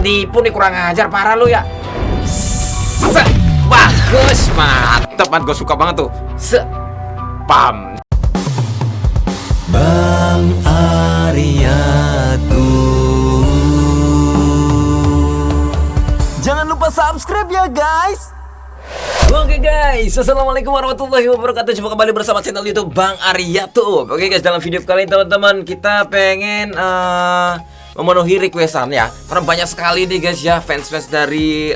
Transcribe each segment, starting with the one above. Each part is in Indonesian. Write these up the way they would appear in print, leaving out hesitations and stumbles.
nipu nih, kurang ajar parah lu ya. Bagus, mantep banget, gue suka banget tuh. Pam. Bang Ariyatu. Jangan lupa subscribe ya guys. Oke guys, assalamualaikum warahmatullahi wabarakatuh. Jumpa kembali bersama channel YouTube Bang Ariyatu. Oke guys, dalam video kali ini teman-teman, kita pengen memenuhi requestan ya. Karena banyak sekali nih guys ya, fans-fans dari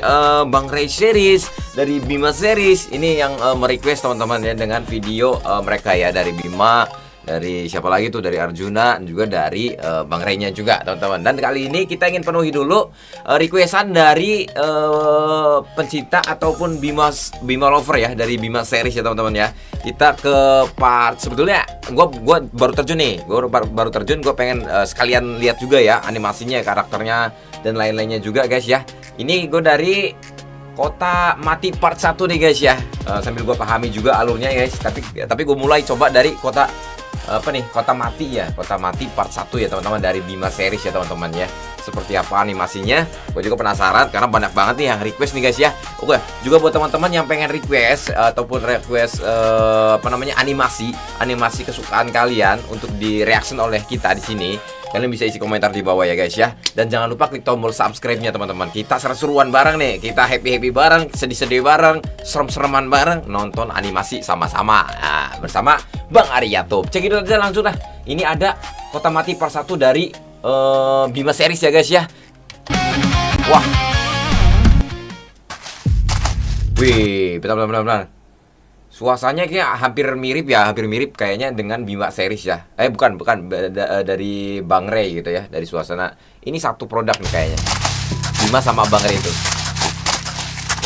Bang Ray series, dari Bima series ini yang merequest teman-teman ya, dengan video mereka ya, dari Bima, dari siapa lagi tuh, dari Arjuna, dan juga dari Bang Ray-nya juga teman-teman. Dan kali ini kita ingin penuhi dulu requestan dari pencinta ataupun Bima lover ya, dari Bima series ya teman-teman ya. Kita ke part, sebetulnya gua baru terjun nih, baru terjun, gue pengen sekalian lihat juga ya animasinya, karakternya dan lain-lainnya juga guys ya. Ini gue dari Kota Mati part 1 nih guys ya, sambil gue pahami juga alurnya guys. Tapi gue mulai coba dari Kota Mati ya, Kota Mati part 1 ya teman-teman, dari Bima series ya teman-teman ya. Seperti apa animasinya, gue juga penasaran karena banyak banget nih yang request nih guys ya. Oke, juga buat teman-teman yang pengen request ataupun request animasi kesukaan kalian untuk di reaction oleh kita di sini, kalian bisa isi komentar di bawah ya guys ya. Dan jangan lupa klik tombol subscribe-nya teman-teman. Kita seru-seruan bareng nih, kita happy-happy bareng, sedih-sedih bareng, serem-sereman bareng, nonton animasi sama-sama bersama Bang Ariyatu. Cek itu aja langsung lah. Ini ada Kota Mati part 1 dari Bima series ya guys ya. Wah. Wih, benar. Suasananya kayak hampir mirip kayaknya dengan Bima series ya. Bukan dari Bang Ray gitu ya, dari suasana. Ini satu produk nih kayaknya, Bima sama Bang Ray itu.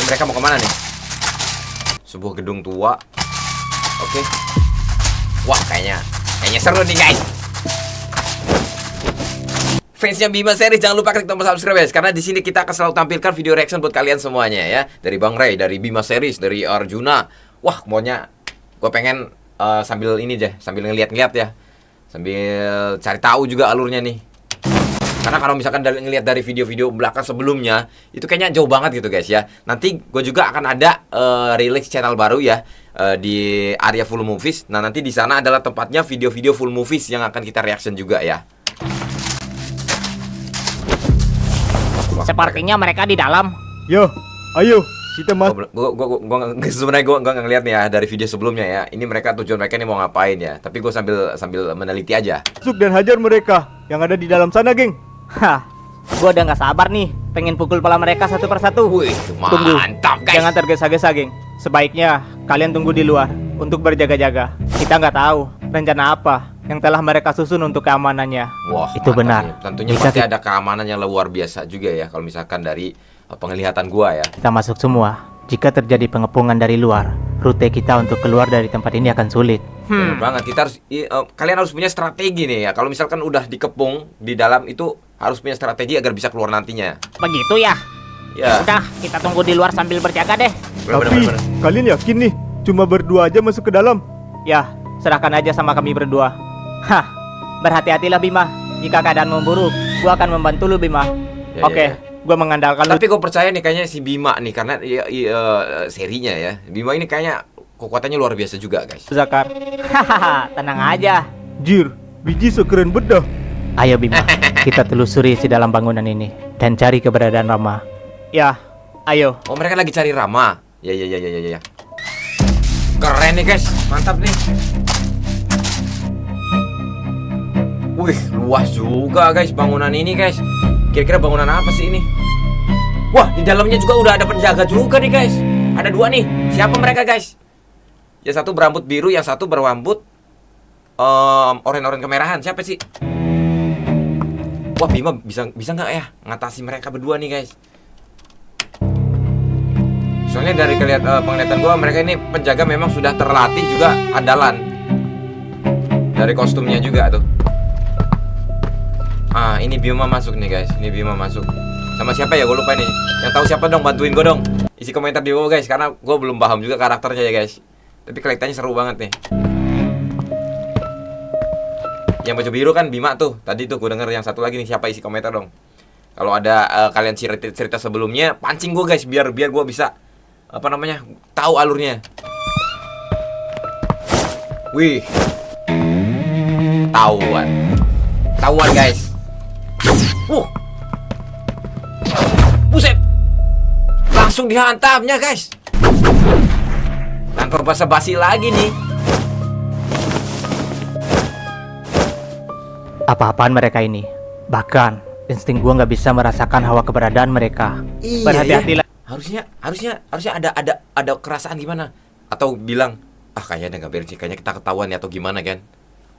Ini mereka mau kemana nih? Sebuah gedung tua. Oke. Wah, kayaknya seru nih guys. Fansnya Bima series, jangan lupa klik tombol subscribe guys, karena di sini kita akan selalu tampilkan video reaction buat kalian semuanya ya. Dari Bang Ray, dari Bima series, dari Arjuna. Wah, maunya gue pengen sambil ini aja, sambil ngeliat-ngeliat ya, sambil cari tahu juga alurnya nih. Karena kalau misalkan ngeliat dari video-video belakang sebelumnya, itu kayaknya jauh banget gitu guys ya. Nanti gue juga akan ada rilis channel baru ya, di area full movies. Nah, nanti di sana adalah tempatnya video-video full movies yang akan kita reaction juga ya. Sepertinya mereka di dalam. Yo, ayo kita Sebenarnya gue nggak ngeliat nih ya dari video sebelumnya ya. Ini tujuan mereka ini mau ngapain ya? Tapi gue sambil meneliti aja. masuk dan hajar mereka yang ada di dalam sana, geng. Hah, gua udah nggak sabar nih, pengen pukul kepala mereka satu persatu. Wih, mantap guys. Jangan tergesa-gesa, geng. Sebaiknya kalian tunggu di luar untuk berjaga-jaga. Kita nggak tahu rencana apa yang telah mereka susun untuk keamanannya. Wah, itu benar. Tentunya pasti ada keamanan yang luar biasa juga ya, kalau misalkan dari penglihatan gua ya. Kita masuk semua. Jika terjadi pengepungan dari luar, rute kita untuk keluar dari tempat ini akan sulit. Benar banget. Kita harus kalian harus punya strategi nih ya. Kalau misalkan udah dikepung di dalam itu, harus punya strategi agar bisa keluar nantinya. Begitu ya? Ya. Udah, kita tunggu di luar sambil berjaga deh. Tapi kalian yakin nih cuma berdua aja masuk ke dalam? Ya, serahkan aja sama kami berdua. Hah, berhati-hatilah Bima. Jika keadaan memburuk, gua akan membantu lu Bima. Ya, Oke, ya. gua mengandalkan lu. Tapi gue percaya nih kayaknya si Bima nih, karena serinya ya, Bima ini kayaknya kekuatannya luar biasa juga guys. Zakar. Hahaha, tenang aja. Jir, biji sekeren bedah. Ayo Bima, kita telusuri isi dalam bangunan ini dan cari keberadaan Rama. Ya, ayo. Oh, mereka lagi cari Rama. Ya. Keren nih guys, mantap nih. Wih, luas juga guys bangunan ini guys. Kira-kira bangunan apa sih ini? Wah, di dalamnya juga udah ada penjaga juga nih guys. Ada dua nih. Siapa mereka guys? Yang satu berambut biru, yang satu berambut oren-oren kemerahan. Siapa sih? Wah, Bima bisa nggak ya ngatasi mereka berdua nih guys? Soalnya dari penglihatan gua, mereka ini penjaga memang sudah terlatih juga andalan. Dari kostumnya juga tuh. Ini Bima masuk nih guys. Ini Bima masuk. Sama siapa ya? Gue lupa nih. Yang tahu siapa dong, bantuin gue dong. Isi komentar di bawah guys, karena gue belum paham juga karakternya ya guys. Tapi kelihatannya seru banget nih. Yang baju biru kan Bima tuh. Tadi tuh gue denger, yang satu lagi nih siapa, isi komentar dong. Kalau ada kalian cerita sebelumnya, pancing gue guys, biar gue bisa tahu alurnya. Wih, tahuan guys. Buset, langsung dihantamnya guys. Tanpa basa-basi lagi nih. Apa-apaan mereka ini? Bahkan insting gua nggak bisa merasakan hawa keberadaan mereka. Iya, Berhati-hatilah. Harusnya ada kerasaan gimana? Atau bilang, kayaknya nggak beres, kayaknya kita ketahuan ya atau gimana kan?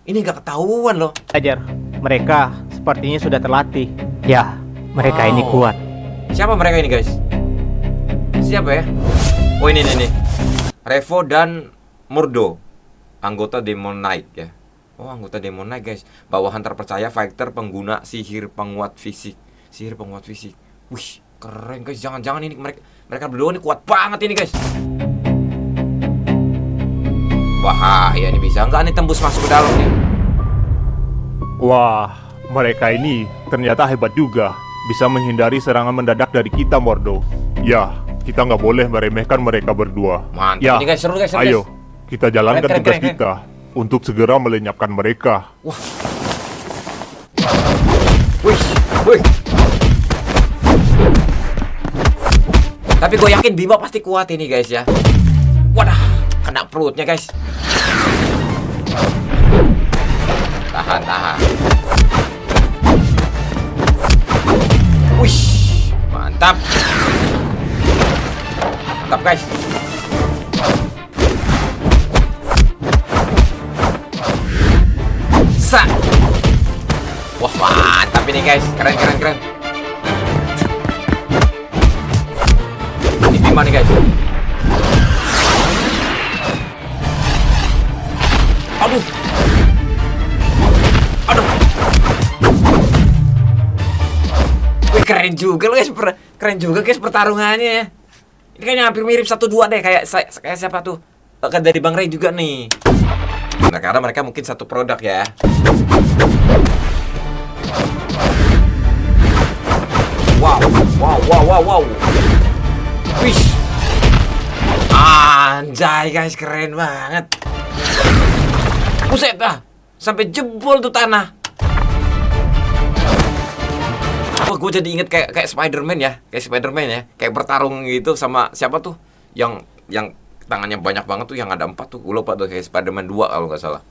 Ini nggak ketahuan loh. Ajar, mereka sepertinya sudah terlatih. Ya, mereka ini Wow. kuat. Siapa mereka ini guys? Siapa ya? Oh ini. Revo dan Murdo, anggota Demon Knight ya. Oh anggota Demon Knight guys. Bawahan terpercaya fighter pengguna sihir penguat fisik. Wih keren guys. Jangan ini mereka berdua ini kuat banget ini guys. Bahaya nih, bisa nggak nih tembus masuk ke dalam nih? Wah, mereka ini ternyata hebat juga. Bisa menghindari serangan mendadak dari kita, Mordo. Ya, kita nggak boleh meremehkan mereka berdua. Mantap Ya, ini guys, seru guys. ayo, kita jalankan Keren. tugas kita untuk segera melenyapkan mereka. Wih. Tapi gue yakin Bima pasti kuat ini guys ya. Wadah, kena perutnya guys. Tahan. Wih, mantap guys. Wah mantap ini guys, keren. Ini Bima nih guys. Aduh. Wih keren juga guys pertarungannya ya. Ini kayaknya hampir mirip 1-2 deh, kayak siapa tuh? Dari Bang Ray juga nih. Nah, karena mereka mungkin satu produk ya. Wow. Wih. Anjay guys, keren banget. Buset dah, sampai jebol tuh tanah. Wah, gue jadi inget kayak Spider-Man ya, kayak bertarung gitu sama siapa tuh? Yang tangannya banyak banget tuh, yang ada 4 tuh, gue lupa tuh, kayak Spider-Man 2 kalau nggak salah.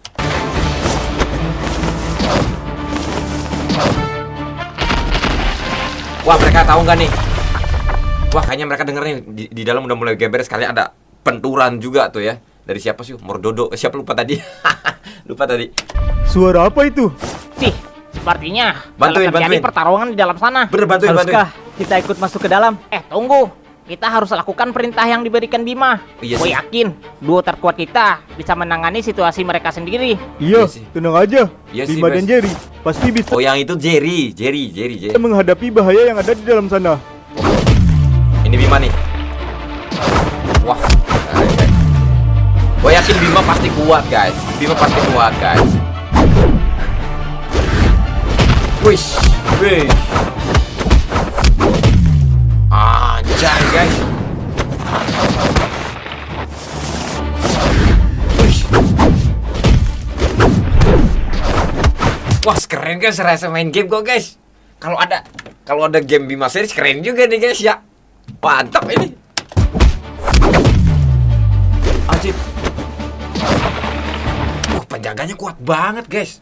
Wah, mereka tahu nggak nih? Wah, kayaknya mereka denger nih, di dalam udah mulai geber, sekali ada penturan juga tuh ya. Dari siapa sih? Mordodo, siapa lupa tadi? Lupa tadi. Suara apa itu? Sih, sepertinya Bantuin. terjadi pertarungan di dalam sana. Bener, bantuin. Haruskah kita ikut masuk ke dalam? Tunggu. Kita harus lakukan perintah yang diberikan Bima. Iya Gue sih. yakin duo terkuat kita bisa menangani situasi mereka sendiri. Iya, Iya sih. tenang aja. Iya sih, Bima dan Bes. Jerry pasti bisa Oh, yang itu Jerry. menghadapi bahaya yang ada di dalam sana. Ini Bima nih. Wah, keren, guys. Gue yakin Bima pasti kuat guys. Wih. Anjay guys. Wih. Wah, keren guys, rasa main game kok guys. Kalau ada game Bima series keren juga nih guys ya. Mantap ini. Anjir. Penjaganya kuat banget guys.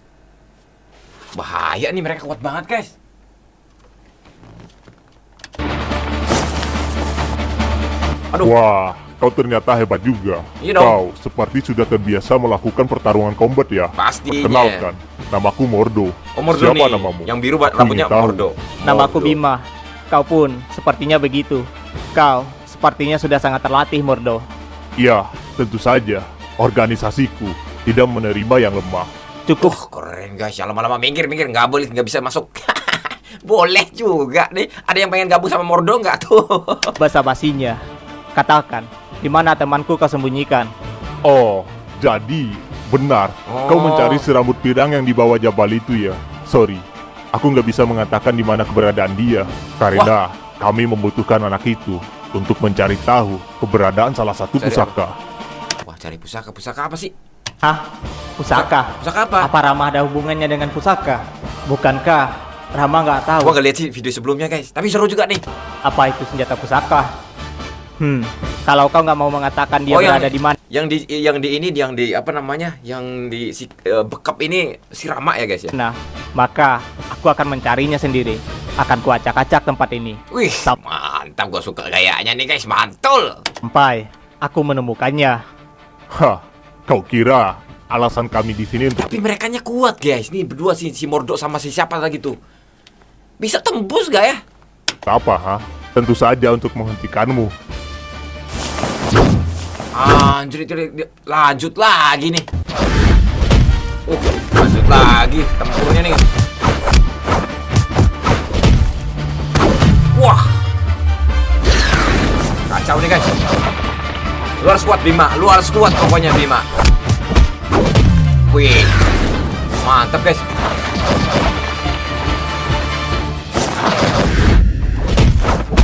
Bahaya nih, mereka kuat banget guys. Aduh. Wah, kau ternyata hebat juga. Iya dong. Kau seperti sudah terbiasa melakukan pertarungan combat ya. Pastinya. Perkenalkan, namaku Mordo. Oh, Mordo Siapa nih. namamu? Yang biru rambutnya Ingin tahu. Mordo. Namaku Bima. Kau pun sepertinya begitu. Kau sepertinya sudah sangat terlatih, Mordo. Iya, tentu saja. Organisasiku tidak menerima yang lemah. Cukup. Keren guys, ya lama-lama minggir, nggak bisa masuk. Boleh juga nih. Ada yang pengen gabung sama Mordo nggak tuh? Basa-basinya. Katakan, di mana temanku kau sembunyikan? Oh, jadi benar. Kau Oh. mencari serambut pirang yang di bawah jabal itu ya. Sorry, Aku nggak bisa mengatakan di mana keberadaan dia, karena kami membutuhkan anak itu untuk mencari tahu keberadaan salah satu Cari pusaka. Wah, cari pusaka. Pusaka apa sih? Hah? Pusaka? Pusaka apa? Apa Rama ada hubungannya dengan pusaka? Bukankah Rama nggak tahu Gua ngeliat sih video sebelumnya guys. Tapi seru juga nih. apa itu senjata pusaka? Kalau kau nggak mau mengatakan dia berada di mana, Yang di apa namanya? Yang di bekap ini si Rama ya guys ya. maka aku akan mencarinya sendiri. Akan kuacak-acak tempat ini Wih, mantap, gua suka gayanya nih guys, mantul. sampai aku menemukannya. Hah, kau kira alasan kami di sini untuk Tapi merekanya kuat guys. Nih berdua si Mordo sama si siapa lagi tuh. Bisa tembus gak ya? apa, ha? Tentu saja untuk menghentikanmu. Anjir, lanjut lagi nih. Lanjut lagi tempurnya nih. Wah, kacau nih guys. Lu harus kuat Bima, lu harus kuat pokoknya Bima. Wih, mantap guys.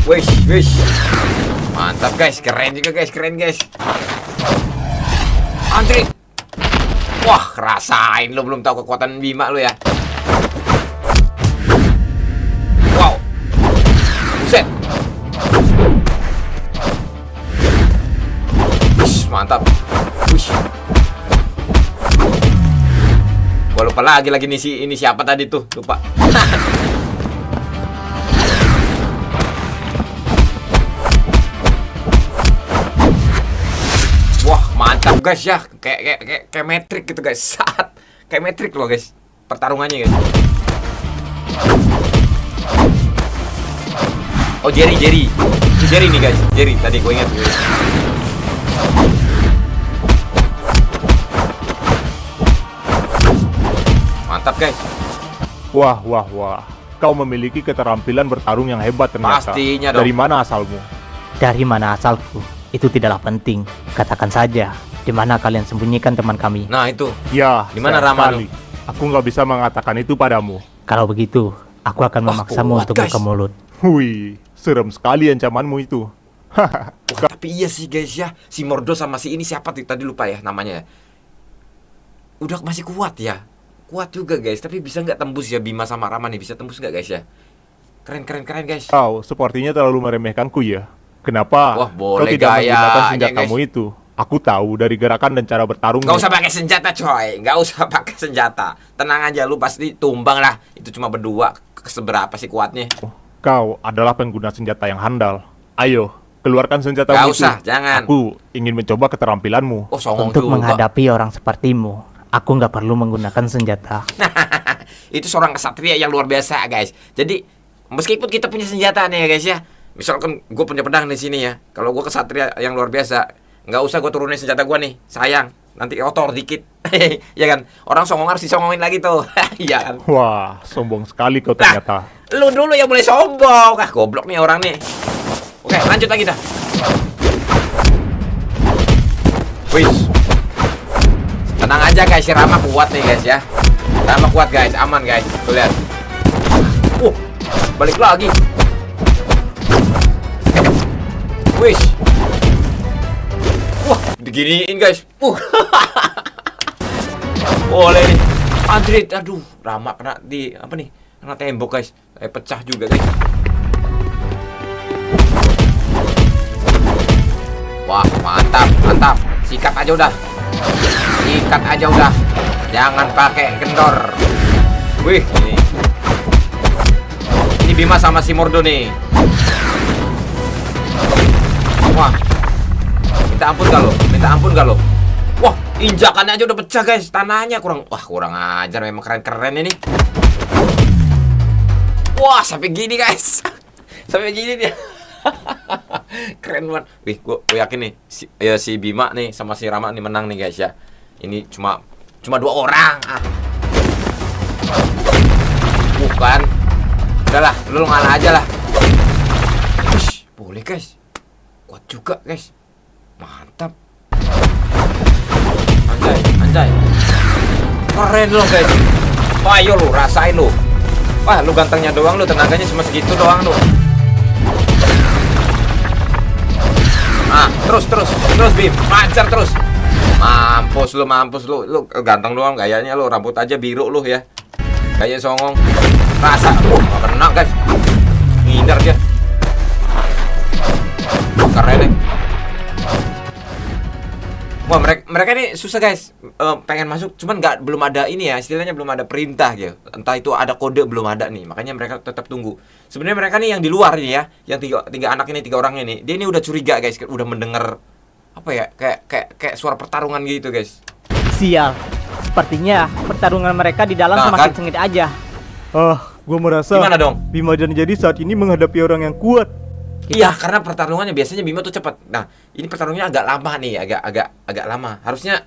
Wih, mantap guys, keren juga guys, keren guys. Antri. Wah, rasain lu belum tahu kekuatan Bima lu ya. Wow. Buset. Wish, mantap. Wish. Gua lupa lagi nih ini siapa tadi tuh, lupa. Wah, mantap guys ya. Kayak metrik gitu guys. Saat kayak metrik loh guys. Pertarungannya guys. Oh, Jerry nih guys. Jerry tadi gue ingat. Mantap guys. Wah. Kau memiliki keterampilan bertarung yang hebat ternyata. Pastinya dong. Dari mana asalmu? Dari mana asalku? Itu tidaklah penting. Katakan saja, di mana kalian sembunyikan teman kami. Nah, itu. Ya, Di mana sayang Rama sekali. Aku nggak bisa mengatakan itu padamu. Kalau begitu, aku akan Wah, memaksamu kuat, untuk guys. buka mulut. Wih, serem sekali ancamanmu itu. Wah, tapi iya sih guys ya. Si Mordo sama si ini siapa tuh? Tadi lupa ya namanya ya. Udah masih kuat ya. Kuat juga guys, tapi bisa nggak tembus ya Bima sama Rama nih? Bisa tembus nggak guys ya? Keren guys. Kau sepertinya terlalu meremehkanku ya. Kenapa Wah, kau boleh tidak menggunakan gayanya, senjatamu guys. itu? Aku tahu dari gerakan dan cara bertarungnya. Nggak usah pakai senjata coy. Nggak usah pakai senjata. Tenang aja, lu pasti tumbang lah. Itu cuma berdua. Seberapa sih kuatnya? Kau adalah pengguna senjata yang handal. Ayo, keluarkan senjatamu Nggak itu. usah, jangan. Aku ingin mencoba keterampilanmu. Oh, songong Untuk juga. menghadapi orang sepertimu, aku nggak perlu menggunakan senjata. Itu seorang kesatria yang luar biasa guys. Jadi meskipun kita punya senjata nih ya guys ya. Misalkan gue punya pedang di sini ya. Kalau gue kesatria yang luar biasa, nggak usah gue turunin senjata gue nih. Sayang, nanti kotor dikit. Ya kan. Orang songong harus disongongin lagi tuh. Iya kan. Wah, sombong sekali kau ternyata. Lu dulu yang mulai sombong. Goblok nih orang nih. Oke, lanjut lagi dah. Wih. Tenang aja guys, si Rama kuat nih guys ya. Rama kuat guys, aman guys. Tuh lihat. Balik lagi. Wih. Wah, diginiin guys. Boleh nih. Android, aduh, Rama kena di apa nih? Kena tembok guys. Pecah juga guys. Wah, mantap. Sikat aja udah. Jangan pakai kendor. Wih, ini Bima sama si Mordo nih. Wah, minta ampun gak lo? Wah, injakannya aja udah pecah guys. Tanahnya kurang ajar, memang keren ini. Wah, sampai gini guys. Sampai gini dia. Keren banget. Wih, gue yakin nih si Bima nih sama si Rama nih menang nih guys ya. Ini cuma 2 orang. Bukan. Udahlah, lu ngalah aja lah. Ush, boleh guys. Kuat juga guys. Mantap. Anjay. Keren lo guys. Ayo lu rasain lu. Wah, lu gantengnya doang lu, tenaganya cuma segitu doang lu. Ah, terus Bim, pacar terus. Mampus lu, ganteng doang gayanya lu, rambut aja biru lu ya. Kayak songong. Rasa, gak kena guys. Ngindar dia. Keren nih. Wah, mereka ini susah guys. Pengen masuk, cuman belum ada ini ya, istilahnya belum ada perintah gitu. Entah itu ada kode belum ada nih, makanya mereka tetap tunggu. Sebenarnya mereka nih yang di luar nih ya, yang tiga anak ini, 3 orang ini, dia ini udah curiga guys, udah mendengar apa ya, kayak suara pertarungan gitu guys. Sial. Sepertinya pertarungan mereka di dalam Nah, semakin kan? sengit aja. Gua merasa Gimana dong? Bima dan Jerry saat ini menghadapi orang yang kuat. Iya, karena pertarungannya biasanya Bima tuh cepat. Nah, ini pertarungannya agak lama nih, agak lama. Harusnya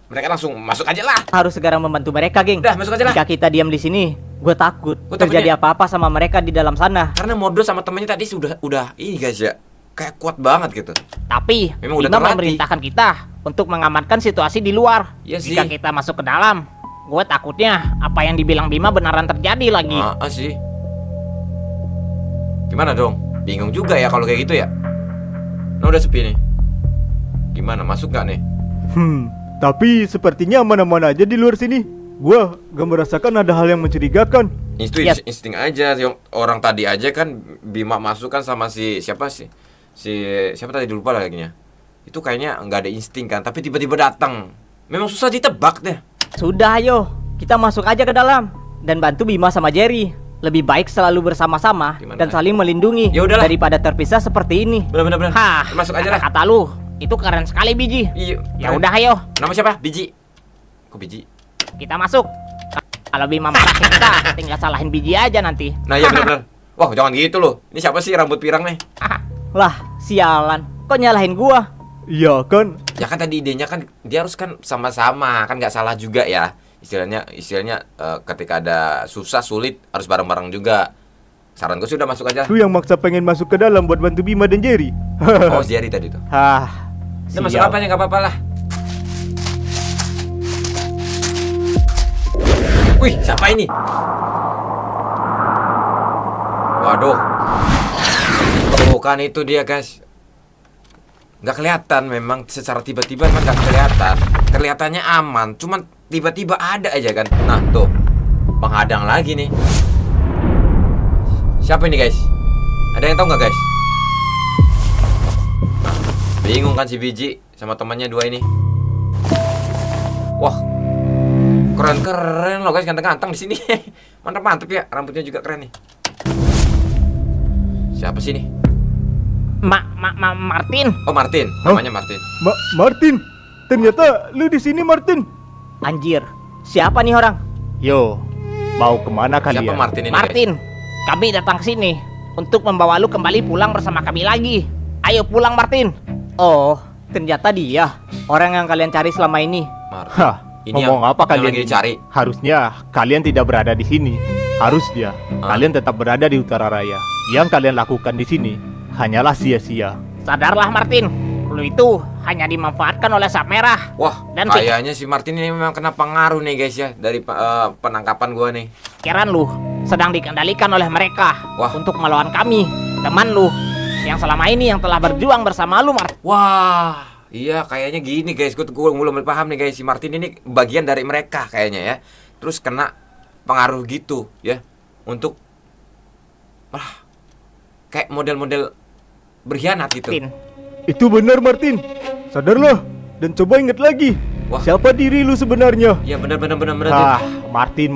mereka langsung masuk aja lah. Harus segera membantu mereka, geng. Udah, masuk aja lah. Jika kita diam di sini, gue takut Gua terjadi takutnya- apa-apa sama mereka di dalam sana. Karena Mordo sama temennya tadi udah ini guys ya, kayak kuat banget gitu. Tapi Memang udah Bima terlatih. memerintahkan kita untuk mengamankan situasi di luar. Iya sih. Jika kita masuk ke dalam, gue takutnya apa yang dibilang Bima benaran terjadi lagi. Sih. Gimana dong? Bingung juga ya kalau kayak gitu ya. Nah, udah sepi nih. Gimana, masuk gak nih? Tapi sepertinya aman-aman aja di luar sini. Gua gak merasakan ada hal yang mencurigakan. Itu Yes. insting aja. Orang tadi aja kan Bima masuk kan sama siapa sih? Siapa tadi, lupa lagi nya. Itu kayaknya nggak ada insting kan, tapi tiba-tiba datang. Memang susah ditebak deh. Sudah, ayo kita masuk aja ke dalam dan bantu Bima sama Jerry. Lebih baik selalu bersama-sama Gimana? dan saling melindungi Ya udahlah. daripada terpisah seperti ini. Bener. Hah, Masuk aja lah. kata lu itu keren sekali, Biji. Iya. Ya keren. udah, ayo Nama siapa? Biji. Kok Biji? kita masuk. Kalau Bima marah ke kita, tinggal salahin Biji aja nanti. Nah, iya bener. Wah, jangan gitu loh. Ini siapa sih rambut pirang nih? Lah, sialan. Kok nyalahin gua? Iya kan? Ya kan tadi idenya kan dia harus kan sama-sama, kan nggak salah juga ya. Istilahnya ketika ada susah sulit harus bareng-bareng juga. Saran gue sudah masuk aja. Lu yang maksa pengen masuk ke dalam buat bantu Bima dan Jerry. Oh, Jerry tadi tuh. Hah. Udah masuk apa ya, nggak apa-apa lah. Wih, siapa ini? Waduh. Tuh kan itu dia guys. Nggak kelihatan memang secara tiba-tiba, memang nggak kelihatan. Kelihatannya aman, cuman tiba-tiba ada aja kan. Nah tuh, penghadang lagi nih. Siapa ini guys? Ada yang tahu nggak guys? Bingung kan si Biji sama temannya 2 ini. Wah, keren loh guys, ganteng-ganteng di sini. Mantap ya, rambutnya juga keren nih. Siapa sih nih? Martin. Oh, Martin, Hah? namanya Martin. Martin, ternyata lu di sini Martin. Anjir, siapa nih orang? Yo, mau kemana kalian? Siapa Martin ini guys? Martin, kami datang sini untuk membawa lu kembali pulang bersama kami lagi. Ayo pulang, Martin. Oh, ternyata dia orang yang kalian cari selama ini. Martin. Hah, Ini ngomong yang- apa yang kalian? lagi ini? dicari? Harusnya kalian tidak berada di sini. Harusnya kalian tetap berada di Utara Raya. Yang kalian lakukan di sini hanyalah sia-sia. Sadarlah, Martin. Lu itu hanya dimanfaatkan oleh Sap Merah. Wah, Dan kayaknya si Martin ini memang kena pengaruh nih guys ya dari penangkapan gua nih. Pikiran lu sedang dikendalikan oleh mereka. Wah. Untuk melawan kami, teman lu yang selama ini yang telah berjuang bersama lu, Martin. Wah, iya kayaknya gini guys, gue mulai paham nih guys, si Martin ini bagian dari mereka kayaknya ya. Terus kena pengaruh gitu ya untuk kayak model-model berkhianat gitu. Itu benar Martin. Sadarlah dan coba ingat lagi. Wah. Siapa diri lu sebenarnya? Iya benar. Martin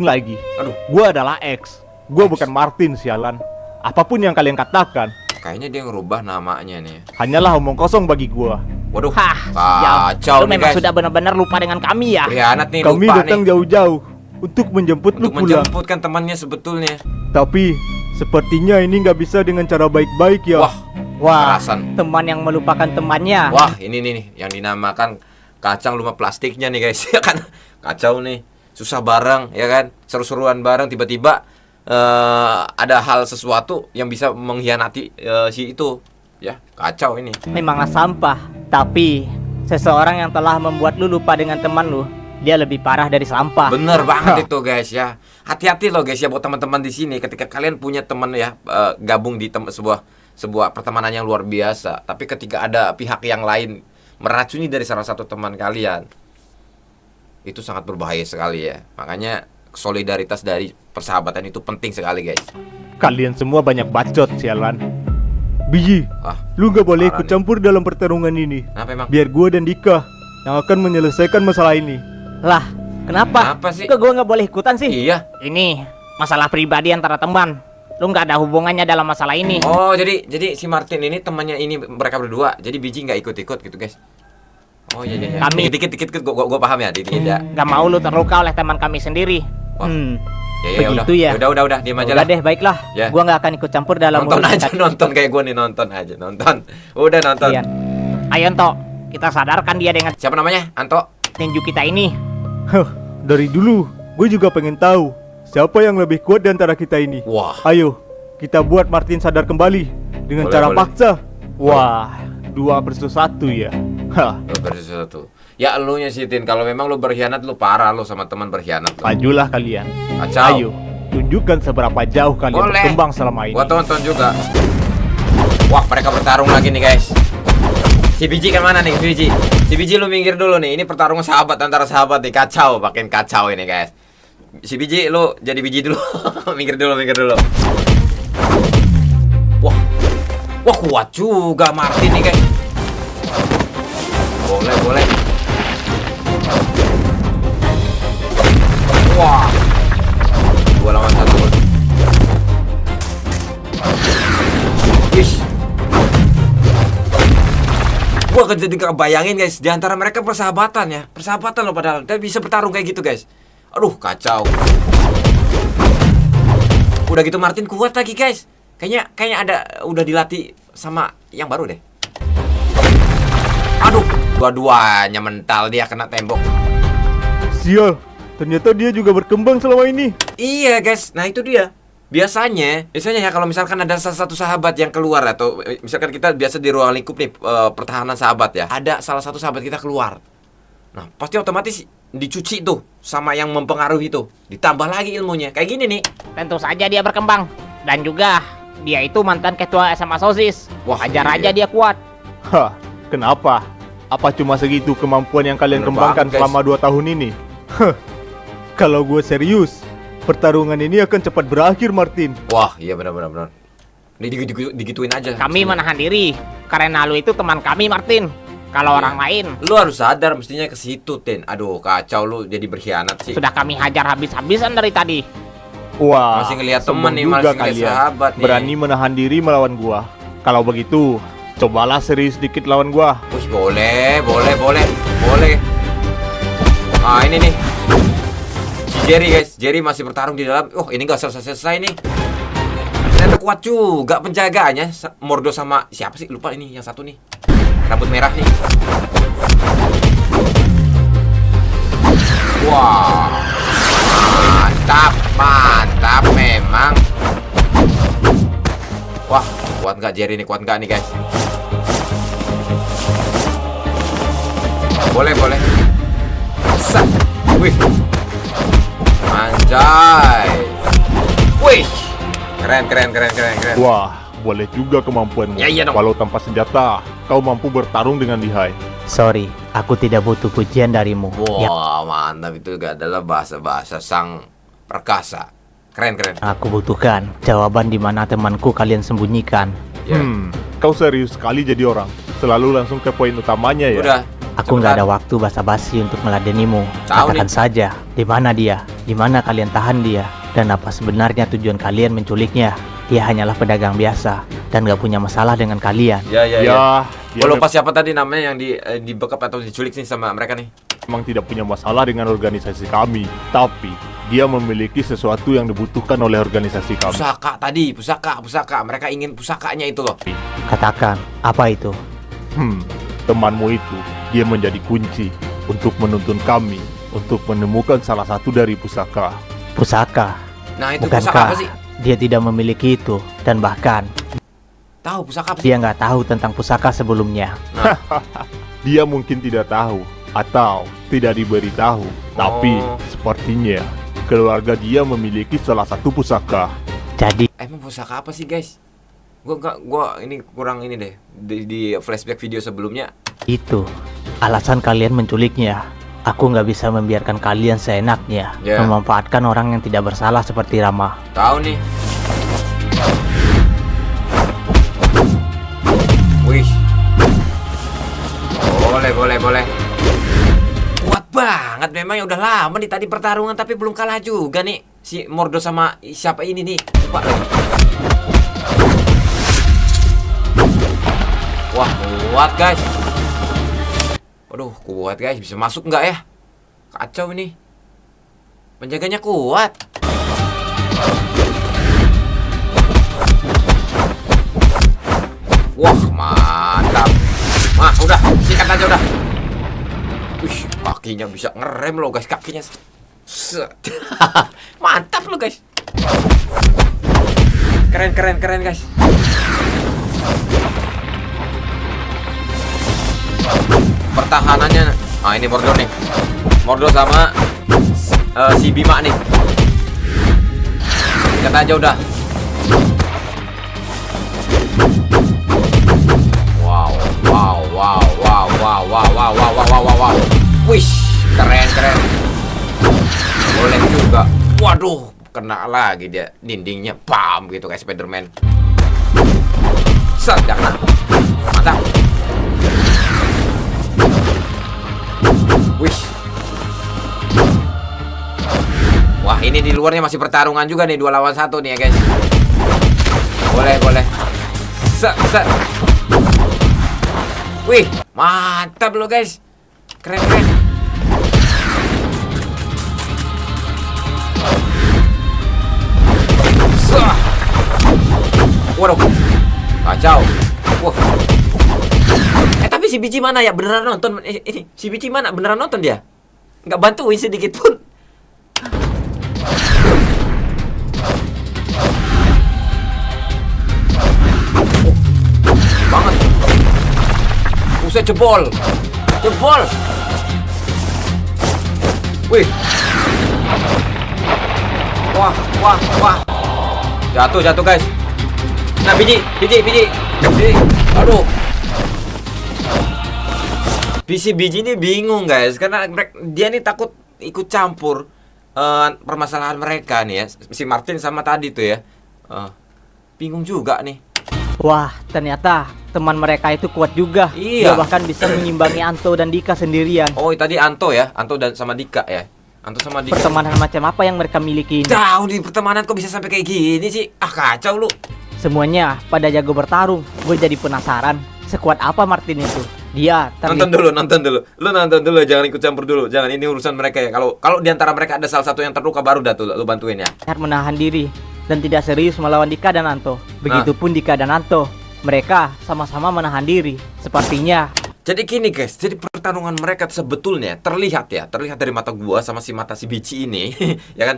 lagi. Aduh, Gua adalah X. Gua bukan Martin, sialan. Apapun yang kalian katakan, kayaknya dia ngerubah namanya nih. hanyalah omong kosong bagi gua. Waduh, Hah, kacau lu nih memang guys. sudah benar-benar lupa dengan kami ya. Berkhianat nih, Kami lupa datang nih. jauh-jauh untuk menjemput Untuk lu pulang. menjemput kan temannya sebetulnya. Tapi sepertinya ini nggak bisa dengan cara baik-baik ya. Wah, Kekerasan. teman yang melupakan temannya. Wah, ini nih yang dinamakan kacang lupa plastiknya nih guys. Ya kan, kacau nih. Susah bareng, ya kan, seru-seruan bareng, tiba-tiba ada hal sesuatu yang bisa mengkhianati si itu. Ya, kacau ini. Memanglah sampah. Tapi seseorang yang telah membuat lu lupa dengan teman lu dia lebih parah dari sampah. Bener banget itu guys ya. Hati-hati loh guys ya buat teman-teman di sini ketika kalian punya teman ya gabung di sebuah pertemanan yang luar biasa. Tapi ketika ada pihak yang lain meracuni dari salah satu teman kalian, itu sangat berbahaya sekali ya. Makanya solidaritas dari persahabatan itu penting sekali guys. Kalian semua banyak bacot, sialan. Biji, Wah, lu gak boleh parah ikut nih. campur dalam pertarungan ini. Kenapa emang? Biar gua dan Dika yang akan menyelesaikan masalah ini. Lah, kenapa? Kenapa sih? Kok gue nggak boleh ikutan sih? Iya. Ini masalah pribadi antara teman. Lu nggak ada hubungannya dalam masalah ini. Oh, jadi si Martin ini temannya ini mereka berdua. Jadi Biji nggak ikut-ikut gitu guys. Oh iya iya. Kami- Dikit-dikit gua paham ya, dikit ya. Nggak mau lu terluka oleh teman kami sendiri. Wah. Begitu udah. ya? Udah, diam aja Udah lah. deh, baiklah. Ya. Gua nggak akan ikut campur dalam Nonton urusan aja, nonton kayak gua nih, nonton aja, nonton. Udah nonton. kalian. Ayo Anto, kita sadarkan dia dengan Siapa namanya? Anto. tinju kita ini. Huh, dari dulu gue juga pengen tahu siapa yang lebih kuat di antara kita ini. Wah. Ayo, kita buat Martin sadar kembali dengan Boleh, cara boleh. paksa. Wah, 2 versus 1 ya. Hah, Lu bersatu. Ya lu nyesitin kalau memang lu berkhianat lu parah lu sama teman berkhianat lu. majulah kalian. Kacau. Ayo, tunjukkan seberapa jauh kalian Boleh. berkembang selama ini. Gua tonton juga. Wah, mereka bertarung lagi nih, guys. Si Biji kan mana nih, si Biji? Si Biji lu minggir dulu nih. Ini pertarungan sahabat antara sahabat nih. Kacau, makin kacau ini, guys. Si Biji lu jadi biji dulu. minggir dulu. Wah. Wah, kuat juga Martin nih, guys. Boleh. Wah. 2 lawan 1. Ish. Gua akan jadi kebayangin guys, di antara mereka persahabatan ya. Persahabatan loh padahal. Dan bisa bertarung kayak gitu guys. Aduh, kacau. Udah gitu Martin kuat lagi guys. Kayaknya ada udah dilatih sama yang baru deh. Aduh, dua-duanya mental dia kena tembok. Sial, ternyata dia juga berkembang selama ini. Iya guys, nah itu dia. Biasanya ya kalau misalkan ada salah satu sahabat yang keluar atau misalkan kita biasa di ruang lingkup nih pertahanan sahabat ya, ada salah satu sahabat kita keluar. Nah pasti otomatis dicuci tuh sama yang mempengaruhi itu, ditambah lagi ilmunya kayak gini nih. Tentu saja dia berkembang. Dan juga dia itu mantan ketua SMA Sosis. Wah, Ajar iya. aja dia kuat. Hah, kenapa? Apa cuma segitu kemampuan yang kalian Bener kembangkan banget, guys. selama 2 tahun ini? Hah, kalau gue serius, pertarungan ini akan cepat berakhir, Martin. Wah iya benar. Ini digituin aja. Kami menahan diri karena lu itu teman kami, Martin. Kalau Iya. orang lain Lu harus sadar mestinya ke situ Tin. Aduh kacau lu jadi berkhianat sih. sudah kami hajar habis-habisan dari tadi. Wah, Masih ngeliat sombong temen nih, juga masih ngeliat kalian. sahabat nih. Berani menahan diri melawan gua. Kalau begitu, cobalah serius dikit lawan gua. Wih, boleh. Ah ini nih si Jerry guys, Jerry masih bertarung di dalam. Oh ini gak selesai nih. Ternyata kuat juga penjagaannya. Mordo sama siapa sih? Lupa ini yang satu nih. Rambut merah nih. Wah, mantap memang. Wah, kuat nggak Jerry nih? Kuat nggak nih guys? Boleh. Sat. Wih. Anjay. Wih. Keren. Wah, boleh juga kemampuanmu. Ya, iya dong. Walau tanpa senjata, kau mampu bertarung dengan lihai. Sorry, aku tidak butuh pujian darimu. Ya, Wah, mantap itu adalah bahasa sang perkasa. Keren. aku butuhkan jawaban di mana temanku kalian sembunyikan. Ya. Kau serius sekali jadi orang. Selalu langsung ke poin utamanya ya. Udah. Aku nggak ada cepetan. waktu basa-basi untuk meladenimu. Tahu Katakan nih. saja, di mana dia? Di mana kalian tahan dia? Dan apa sebenarnya tujuan kalian menculiknya? Dia hanyalah pedagang biasa dan nggak punya masalah dengan kalian. Ya. Ya, dia Gua lupa siapa tadi namanya yang dibekap atau diculik nih sama mereka nih. memang tidak punya masalah dengan organisasi kami, tapi dia memiliki sesuatu yang dibutuhkan oleh organisasi kami. Pusaka tadi, pusaka. Mereka ingin pusakanya itu loh. Katakan, apa itu? Temanmu itu, dia menjadi kunci untuk menuntun kami untuk menemukan salah satu dari pusaka. Pusaka. Nah, itu pusaka apa Bukankah sih? dia tidak memiliki itu? Dan bahkan, Tahu pusaka apa sih? dia nggak tahu tentang pusaka sebelumnya. Nah, Dia mungkin tidak tahu, atau tidak diberitahu. Tapi Oh. sepertinya keluarga dia memiliki salah satu pusaka. Jadi Emang pusaka apa sih guys? Gua ini kurang ini deh di flashback video sebelumnya. itu alasan kalian menculiknya. Aku nggak bisa membiarkan kalian seenaknya Ya. memanfaatkan orang yang tidak bersalah seperti Rama. Tahu nih. Wih. Boleh. Kuat banget memang ya, udah lama nih tadi pertarungan tapi belum kalah juga nih si Mordo sama siapa ini nih. Wah. Wah, kuat guys. Waduh, kuat guys. Bisa masuk nggak ya? Kacau ini. Penjaganya kuat. Wah, mantap. Udah, sikat aja udah. Wih, kakinya bisa ngerem loh guys, kakinya. Set. Mantap loh guys. Keren guys. Pertahanannya. Ini Mordo nih. Mordo sama si Bima nih. Sikat aja udah. Wow. Wih, keren. Boleh juga. Waduh, kena lagi dia dindingnya. Pam gitu kayak Spiderman. Set, dah kena. Mantap. Wih. Wah, ini di luarnya masih pertarungan juga nih, 2 lawan 1 nih ya guys. Boleh. Set. Wih, mantap loh guys. Keren. Sah. Waduh, kacau. Wah. Tapi si Biji mana ya? Beneran nonton? Ini si Biji mana? Beneran nonton dia? Nggak bantuin sedikit pun. Banget. Usai jebol. Wih. Wah. Jatuh guys. Nah, biji. Aduh. Biji ini bingung guys, karena dia nih takut ikut campur permasalahan mereka nih ya. Si Martin sama tadi tuh ya. Bingung juga nih. Wah, ternyata teman mereka itu kuat juga. Iya. Dia bahkan bisa mengimbangi Anto dan Dika sendirian. Oh, tadi Anto ya, Anto dan sama Dika ya. Anto sama Dika. Pertemanan macam apa yang mereka miliki ini? Tahu di pertemanan kok bisa sampai kayak gini sih? Kacau lu. Semuanya pada jago bertarung. Gue jadi penasaran, sekuat apa Martin itu? Dia Nonton dulu. Lu nonton dulu, jangan ikut campur dulu. Jangan, ini urusan mereka ya. Kalau di antara mereka ada salah satu yang terluka baru dah tuh lu bantuin ya. terlihat menahan diri dan tidak serius melawan Dika dan Anto. Begitupun Dika dan Anto. Mereka sama-sama menahan diri. Sepertinya Jadi gini guys, jadi pertarungan mereka sebetulnya terlihat dari mata gua sama mata si Bici ini, ya kan?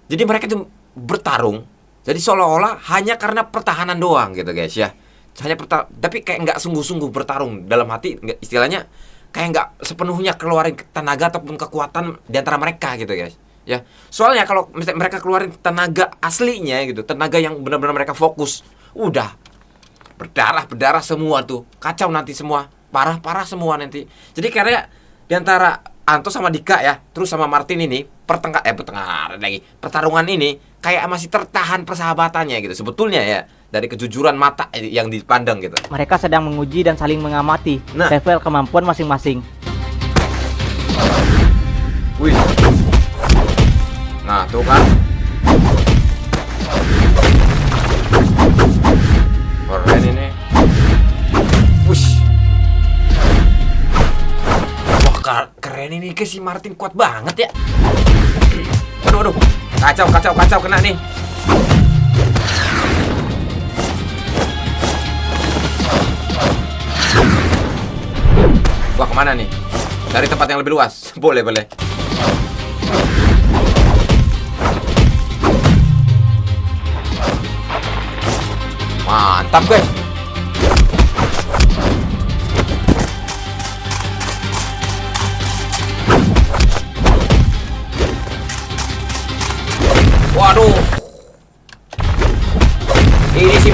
Jadi mereka tuh bertarung, jadi seolah-olah hanya karena pertahanan doang gitu guys ya. Tapi kayak nggak sungguh-sungguh bertarung dalam hati, istilahnya kayak nggak sepenuhnya keluarin tenaga ataupun kekuatan di antara mereka gitu guys. Ya, soalnya kalau misalnya mereka keluarin tenaga aslinya gitu, tenaga yang benar-benar mereka fokus, udah berdarah semua tuh, kacau nanti semua. Parah semua nanti. Jadi karena di antara Anto sama Dika ya, terus sama Martin ini pertarungan ini kayak masih tertahan persahabatannya gitu. Sebetulnya ya, dari kejujuran mata yang dipandang gitu. mereka sedang menguji dan saling mengamati Nah. level kemampuan masing-masing. Wih. Nah, tuh kan. Keren ini. Wush. Wah, keren ini ke si Martin, kuat banget ya. Aduh. Kacau kena nih. Wah, kemana nih? Cari tempat yang lebih luas. Boleh. Mantap guys.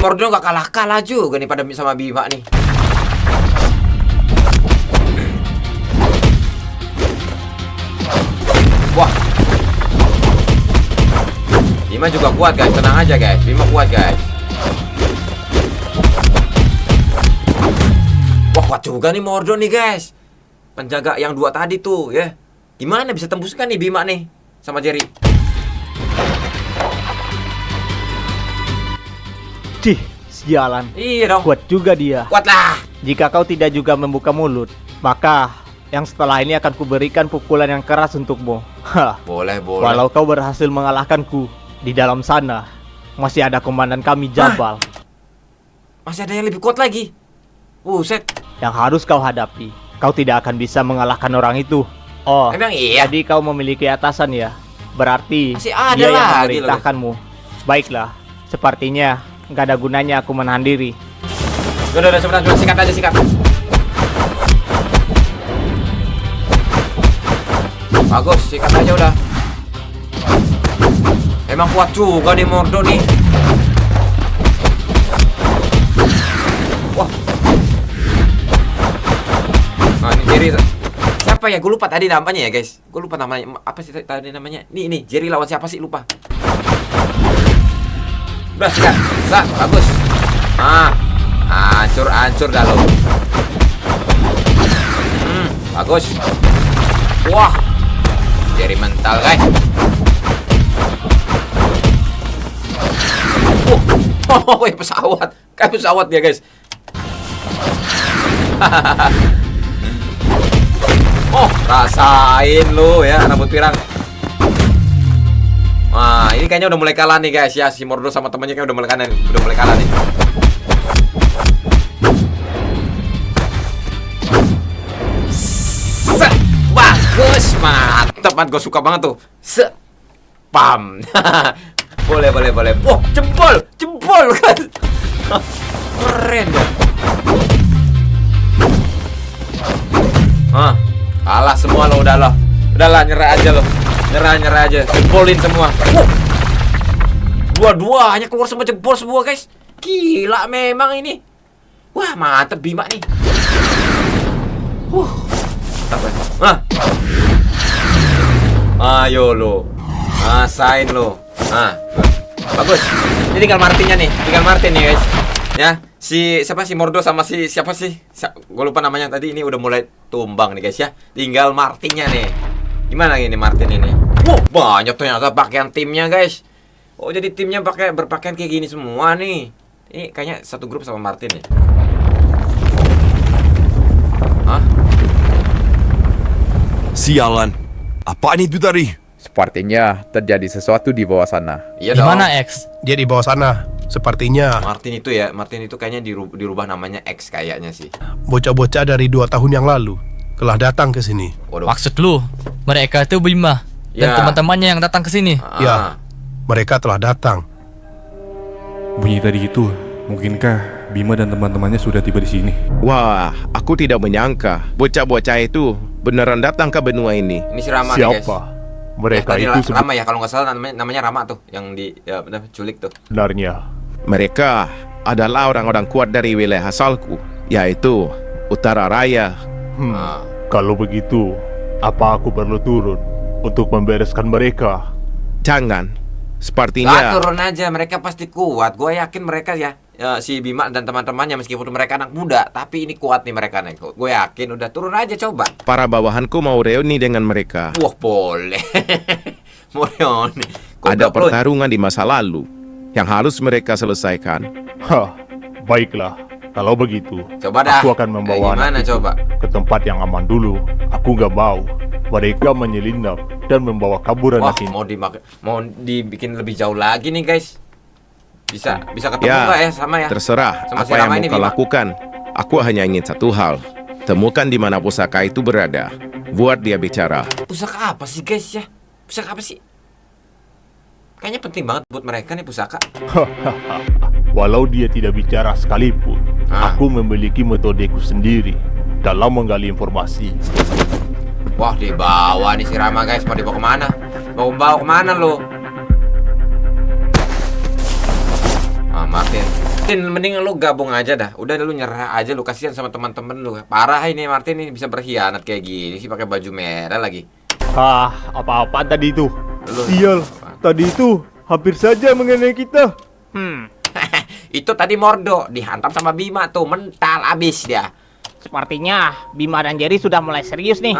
Mordo gak kalah-kalah juga nih pada sama Bima nih. Wah, Bima juga kuat guys, tenang aja guys. Bima kuat guys. Wah, kuat juga nih Mordo nih guys. Penjaga yang 2 tadi tuh ya. Gimana bisa tembuskan nih Bima nih sama Jerry? Cih, sialan. Iya dong. Kuat juga dia. Kuat lah. Jika kau tidak juga membuka mulut, maka yang setelah ini akan kuberikan pukulan yang keras untukmu. Hah. Boleh, boleh. Walau kau berhasil mengalahkanku, di dalam sana masih ada komandan kami Jabal Masih ada yang lebih kuat lagi. Buset. yang harus kau hadapi. Kau tidak akan bisa mengalahkan orang itu. Oh, Emang iya? jadi kau memiliki atasan ya? Berarti Masih ada dia yang lagi loh, memerintahkanmu. Baiklah, sepertinya nggak ada gunanya aku menahan diri. Udah, sebentar, sikat aja, sikat. Bagus, sikat aja udah. Emang kuat juga nih Mordo nih. Wah. Nah, ini Jerry. Siapa ya? Gue lupa tadi namanya ya guys. Gue lupa namanya. Apa sih tadi namanya? Nih, Jerry lawan siapa sih? Lupa. Udah, sikat. Bagus. Hancur dah lo. Bagus. Wah. Jerry mental guys. Kayak pesawat. Kayak pesawat dia guys. Rasain lu ya rambut pirang. Wah, ini kayaknya udah mulai kalah nih guys ya. Si Mordo sama temannya kayak udah mulai kalah nih. Bagus, mantap banget. Gue suka banget tuh. Pam. Boleh. Wah, jempol kan. Keren ya. Kalah semua lo udahlah, nyerah aja lo. Nyerah aja. Jempolin semua. Dua-duanya keluar semua jempol semua guys. Gila memang ini. Wah, mantep Bima nih. Ayo lo. Rasain lo. Bagus. Ini tinggal Martinnya nih. Martin nih guys. Ya, siapa sih Mordo sama siapa sih? Gue lupa namanya tadi. Ini udah mulai tumbang nih guys ya. Tinggal Martinnya nih. Gimana ini Martin ini? Banyak ternyata pakaian timnya guys. Oh, jadi timnya berpakaian kayak gini semua nih. Ini kayaknya satu grup sama Martin nih. Sialan. Apaan itu tadi? Sepertinya terjadi sesuatu di bawah sana. Iya Di dong. mana X? Dia di bawah sana. Sepertinya Martin itu kayaknya dirubah namanya X kayaknya sih. bocah-bocah dari 2 tahun yang lalu telah datang ke sini. Waduh. Maksud lu, mereka itu Bima dan Ya. teman-temannya yang datang ke sini. Ya, mereka telah datang. Bunyi tadi itu, mungkinkah Bima dan teman-temannya sudah tiba di sini? Wah, aku tidak menyangka bocah-bocah itu beneran datang ke benua ini. Ini si Rama nih guys. Siapa? Mereka Tadi itu Rama ya kalau nggak salah namanya Rama tuh yang culik tuh. sebenarnya. Mereka adalah orang-orang kuat dari wilayah asalku, yaitu Utara Raya. Kalau begitu, apa aku perlu turun untuk membereskan mereka? Jangan, Lah, sepertinya turun aja, mereka pasti kuat. Gue yakin mereka ya, si Bima dan teman-temannya meskipun mereka anak muda, tapi ini kuat nih mereka nih. Gue yakin udah turun aja coba. para bawahanku mau reuni dengan mereka. Wah, boleh. Mau reuni. Ada Goblok lu. pertarungan di masa lalu yang harus mereka selesaikan. Baiklah. Kalau begitu, Coba dah. aku akan membawa Gimana anak itu coba? ke tempat yang aman dulu. Aku nggak mau mereka menyelinap dan membawa kabur Wah, anak ini. mau dibikin lebih jauh lagi nih guys. Bisa ketemu Ya, nggak ya sama ya? terserah Sama si apa yang Rama mau ini, kau Bima. lakukan. Aku hanya ingin satu hal. Temukan di mana pusaka itu berada. Buat dia bicara. Pusaka apa sih guys ya? Pusaka apa sih? Kayaknya penting banget buat mereka nih pusaka. Walau dia tidak bicara sekalipun, aku memiliki metodeku sendiri dalam menggali informasi. Wah, dibawa nih si Rama guys. Mau dibawa kemana? Mau bawa kemana lo? Martin. Martin, mending lu gabung aja dah. Udah lu nyerah aja, lu kasihan sama teman-teman lu. Parah ini Martin ini bisa berkhianat kayak gini sih pakai baju merah lagi. Apa-apa tadi itu? Lu- Sial, tadi itu hampir saja mengenai kita. Itu tadi Mordo dihantam sama Bima tuh, mental abis dia. Sepertinya Bima dan Jerry sudah mulai serius nih.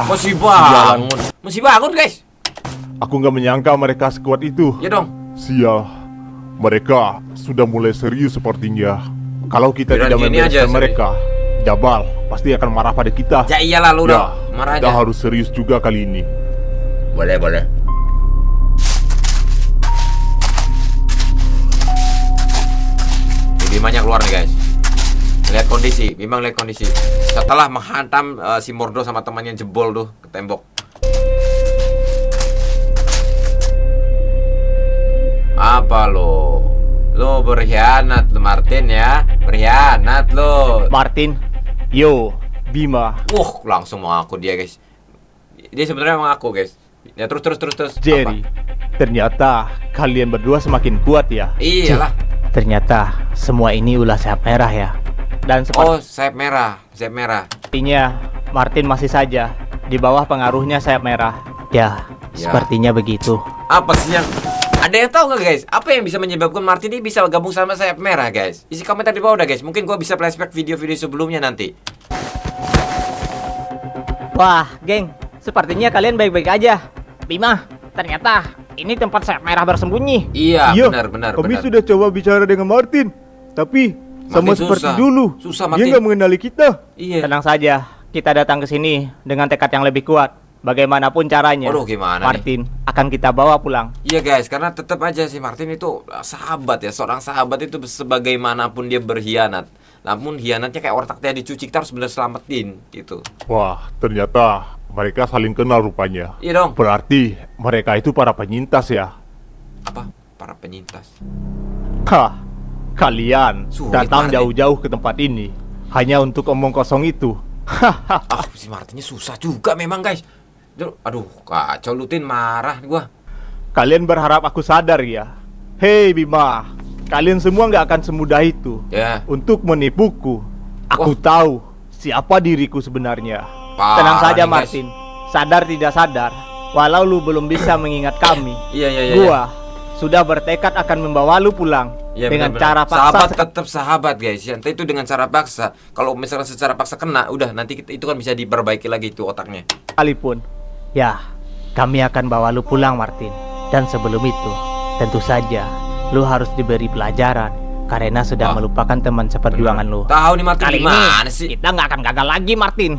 Masih bangun. Masih bangun, guys. Aku nggak menyangka mereka sekuat itu. Ya dong. Sial, mereka sudah mulai serius sepertinya. Kalau kita Kirain tidak gini aja, membereskan mereka, Jabal pasti akan marah pada kita. Ya iyalah lu Ya, dong. Marah kita aja. harus serius juga kali ini. Boleh. Bimanya keluar nih, guys. Lihat kondisi, Bima lihat kondisi. Setelah menghantam si Mordo sama temannya jebol tuh ke tembok. Apa lo? Lo berkhianat lo Martin ya. Berkhianat lo. Martin, yo, Bima, Langsung mengaku dia, guys. Dia sebenarnya mengaku, guys. Ya terus. Jerry, ternyata kalian berdua semakin kuat ya. Apa? Iyalah. Ternyata semua ini ulah sayap merah ya. Dan Oh, sayap merah. sepertinya Martin masih saja di bawah pengaruhnya sayap merah. Ya, sepertinya begitu. Apa sih yang ada yang tahu nggak, guys? Apa yang bisa menyebabkan Martin ini bisa gabung sama sayap merah, guys? Isi komentar di bawah dah, guys. Mungkin gua bisa flashback video-video sebelumnya nanti. Wah, geng, sepertinya kalian baik-baik aja. Bima, ternyata ini tempat sayap merah bersembunyi. Iya, benar. Kami sudah coba bicara dengan Martin, tapi sama Martin seperti susah. dulu. Susah, Dia Martin. nggak mengenali kita. Iya. Tenang saja, kita datang ke sini dengan tekad yang lebih kuat. Bagaimanapun caranya, Waduh, gimana Martin akan kita bawa pulang. Iya, guys, karena tetap aja si Martin itu sahabat ya. Seorang sahabat itu sebagaimanapun dia berkhianat, namun hianatnya kayak otaknya dicuci, kita harus benar selamatin gitu. Wah, ternyata mereka saling kenal rupanya. Iya dong. Berarti mereka itu para penyintas ya. Apa? Para penyintas. Kalian Sulit, datang Martin. jauh-jauh ke tempat ini hanya untuk omong kosong itu. Si Martinnya susah juga memang, guys. Aduh, kacau, Lutin marah gua. Kalian berharap aku sadar ya? Hei Bima, kalian semua nggak akan semudah itu Ya. untuk menipuku. Aku tahu siapa diriku sebenarnya. Parah Tenang saja, nih, guys. Martin. Sadar tidak sadar, walau lu belum bisa mengingat kami, Iya. gua sudah bertekad akan membawa lu pulang Iya, dengan benar-benar. cara paksa. Sahabat tetap sahabat, guys. Ya, entah itu dengan cara paksa. Kalau misalnya secara paksa kena, udah nanti itu kan bisa diperbaiki lagi itu otaknya. Sekalipun. Ya, kami akan bawa lu pulang, Martin. Dan sebelum itu, tentu saja lu harus diberi pelajaran karena sudah melupakan teman seperjuangan lu. Tahu nih Martin Kali ini gimana sih? kita nggak akan gagal lagi, Martin.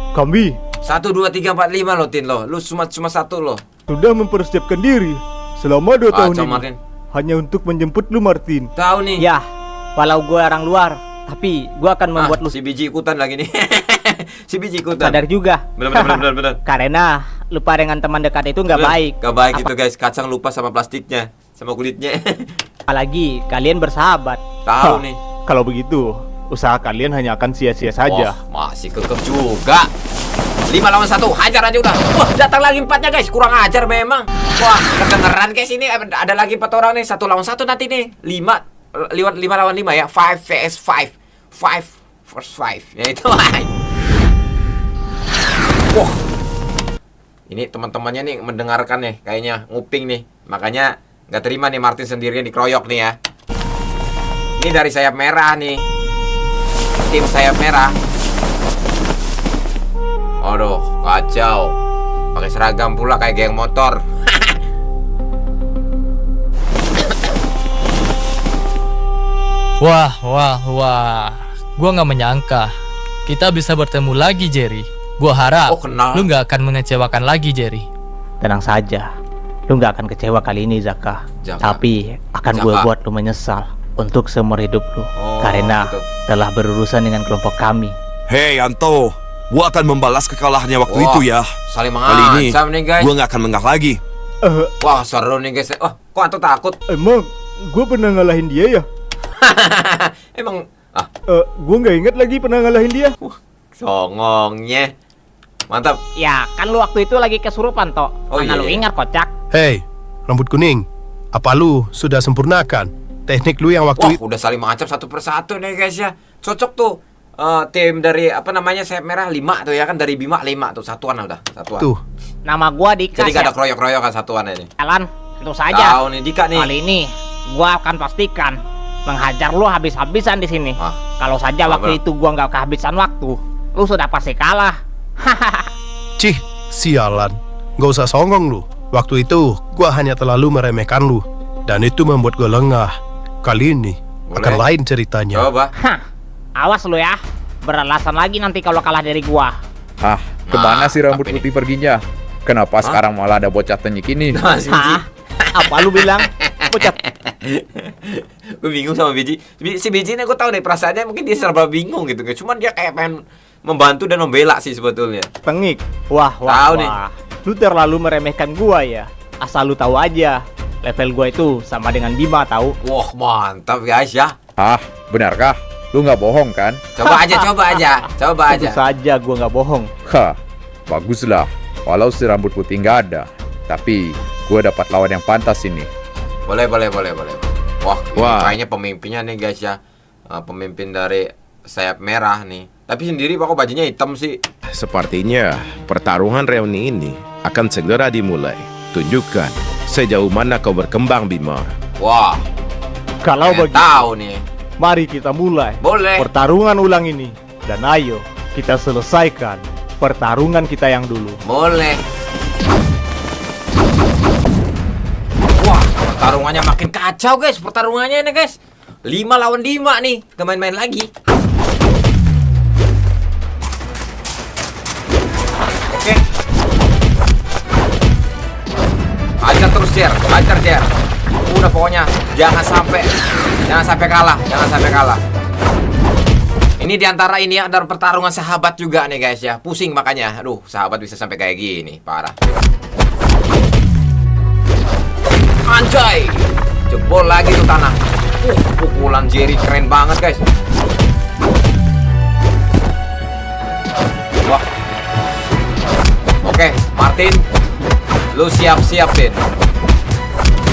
Kami 1, 2, 3, 4, 5 lo, Tin lo. Lu cuma satu lo. sudah mempersiapkan diri selama 2 tahun Kacau, ini Martin. hanya untuk menjemput lu, Martin. Tahu nih. Ya, walau gue orang luar, tapi gue akan membuat lu si biji ikutan lagi nih. Si biji ikutan. sadar juga. Benar. Karena lupa dengan teman dekat itu nggak baik. Gak baik itu, guys. Kacang lupa sama plastiknya, sama kulitnya. Apalagi kalian bersahabat. Tahu Hah, nih. Kalau begitu, usaha kalian hanya akan sia-sia saja. Wah, masih kekeh juga. 5 lawan 1, hajar aja udah. Wah, datang lagi 4-nya, guys. Kurang ajar memang. Wah, kedengeran guys ini ada lagi 4 orang nih. 1 lawan 1 nanti nih. 5 lawan 5 ya. 5 vs 5. 5 vs 5. Ya itu. Wah. Ini teman-temannya nih mendengarkan nih, kayaknya nguping nih. Makanya nggak terima nih Martin sendirian dikeroyok nih ya. Ini dari sayap merah nih. Tim sayap merah. Aduh, kacau. Pakai seragam pula kayak geng motor. Wah. Gua nggak menyangka kita bisa bertemu lagi, Jerry. Gua harap Oh, kenal. lu nggak akan mengecewakan lagi, Jerry. Tenang saja, lu nggak akan kecewa kali ini, Zaka. Zaka. Tapi akan Zaka. gue buat lu menyesal untuk seumur hidup lu, Oh, karena gitu. telah berurusan dengan kelompok kami. Hei Anto, gua akan membalas kekalahannya waktu Wah, itu ya. Saling Kali ini mengancam nih guys. gua nggak akan mengalah lagi. Wah, seru nih guys. Wah, kok Anto takut? Emang gue pernah ngalahin dia ya? Emang Gue nggak inget lagi pernah ngalahin dia. songongnya. Mantap. Ya, kan lu waktu itu lagi kesurupan, Tok. Oh, Mana iya, lu iya. ingat, kocak? Hei, rambut kuning. Apa lu sudah sempurnakan teknik lu yang Wah, waktu itu? udah saling mengancam satu persatu nih guys ya. Cocok tuh. Tim dari apa namanya sayap merah 5 tuh ya kan, dari Bima 5 tuh, satuan udah, satuan. Tuh, Nama gua Dika. Jadi gak ada kroyok-kroyokan satuan ini. Jalan, tentu saja. Tahu nih Dika nih. Kali ini gua akan pastikan menghajar lu habis-habisan di sini. Ah. Kalau saja waktu itu gua nggak kehabisan waktu, lu sudah pasti kalah. cih, sialan. Gak usah songong lu. Waktu itu, gua hanya terlalu meremehkan lu. Dan itu membuat gua lengah. Kali ini, akan Boleh. lain ceritanya. Coba. Hah, awas lu ya. Beralasan lagi nanti kalau kalah dari gua. Ah, kemana Nah, sih rambut tapi putih perginya? Kenapa sekarang malah ada bocah tenyik ini? Nah, si Biji. Hah? Apa lu bilang? Bocah. Gue bingung sama Biji. Si Biji ini gue tahu deh perasaannya, mungkin dia serba bingung gitu. Cuman dia kayak pengen membantu dan membela sih sebetulnya. Tengik. Wah, Tahu nih. Lu terlalu meremehkan gua ya. Asal lu tahu aja, level gua itu sama dengan Bima tahu. Wah, mantap guys ya. Ah, benarkah? Lu nggak bohong kan? Coba aja, coba aja. Coba Tentu aja. saja gua nggak bohong. Hah, baguslah. Walau si rambut putih nggak ada, tapi gue dapat lawan yang pantas ini. Boleh. Wah, ini Wah. kayaknya pemimpinnya nih guys ya. Pemimpin dari sayap merah nih. Tapi sendiri kok bajunya hitam sih. Sepertinya pertarungan reuni ini akan segera dimulai. Tunjukkan sejauh mana kau berkembang, Bima. Wah, Kalau pengen begitu, tahu nih. mari kita mulai Boleh. pertarungan ulang ini. Dan ayo, kita selesaikan pertarungan kita yang dulu. Boleh. Wah, pertarungannya makin kacau guys. Pertarungannya ini guys, 5 lawan 5 nih. Gak main-main lagi. Oke. Hajar terus Jer, hajar Jer. Udah pokoknya jangan sampai kalah. Ini diantara ini ada pertarungan sahabat juga nih guys ya. Pusing makanya. Aduh, sahabat bisa sampai kayak gini, parah. Anjay, jebol lagi tuh tanah. Pukulan Jerry keren banget guys. Wah. Oke, Martin, lu siap-siap Tin.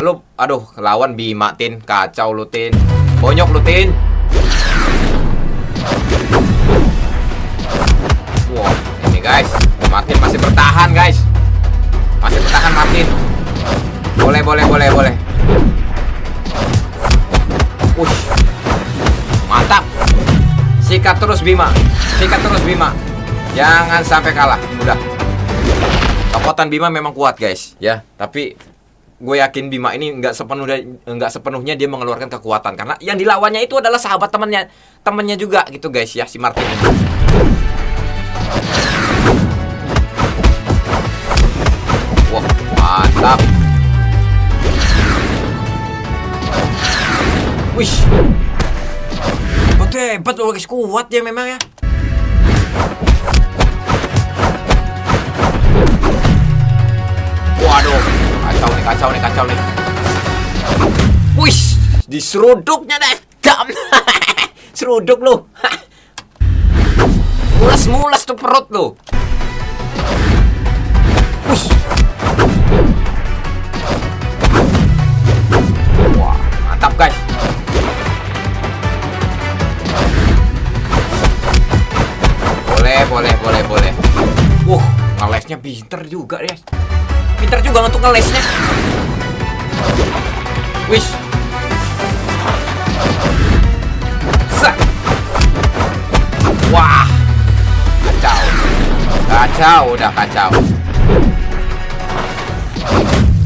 Lu, aduh, lawan Bima Tin, kacau lu Tin. Bonyok lu Tin. Wah, ini guys, Martin masih bertahan guys. Masih bertahan Martin. Boleh. Ush. Mantap. Sikat terus Bima. Jangan sampai kalah. Udah. Kekuatan Bima memang kuat guys, ya. Tapi gue yakin Bima ini nggak sepenuhnya dia mengeluarkan kekuatan karena yang dilawannya itu adalah sahabat temannya juga gitu guys ya, si Martin ini. Wah, mantap. Wih, hebat loh guys, kuat ya memang ya. Waduh, kacau nih. Wih, diseruduknya deh, jam. Seruduk lu. Mules tuh perut lu. Wih. Wah, mantap guys. Boleh. Ngelesnya pinter juga ya. Pinter juga untuk ngelesnya. Wih. Wah. Kacau.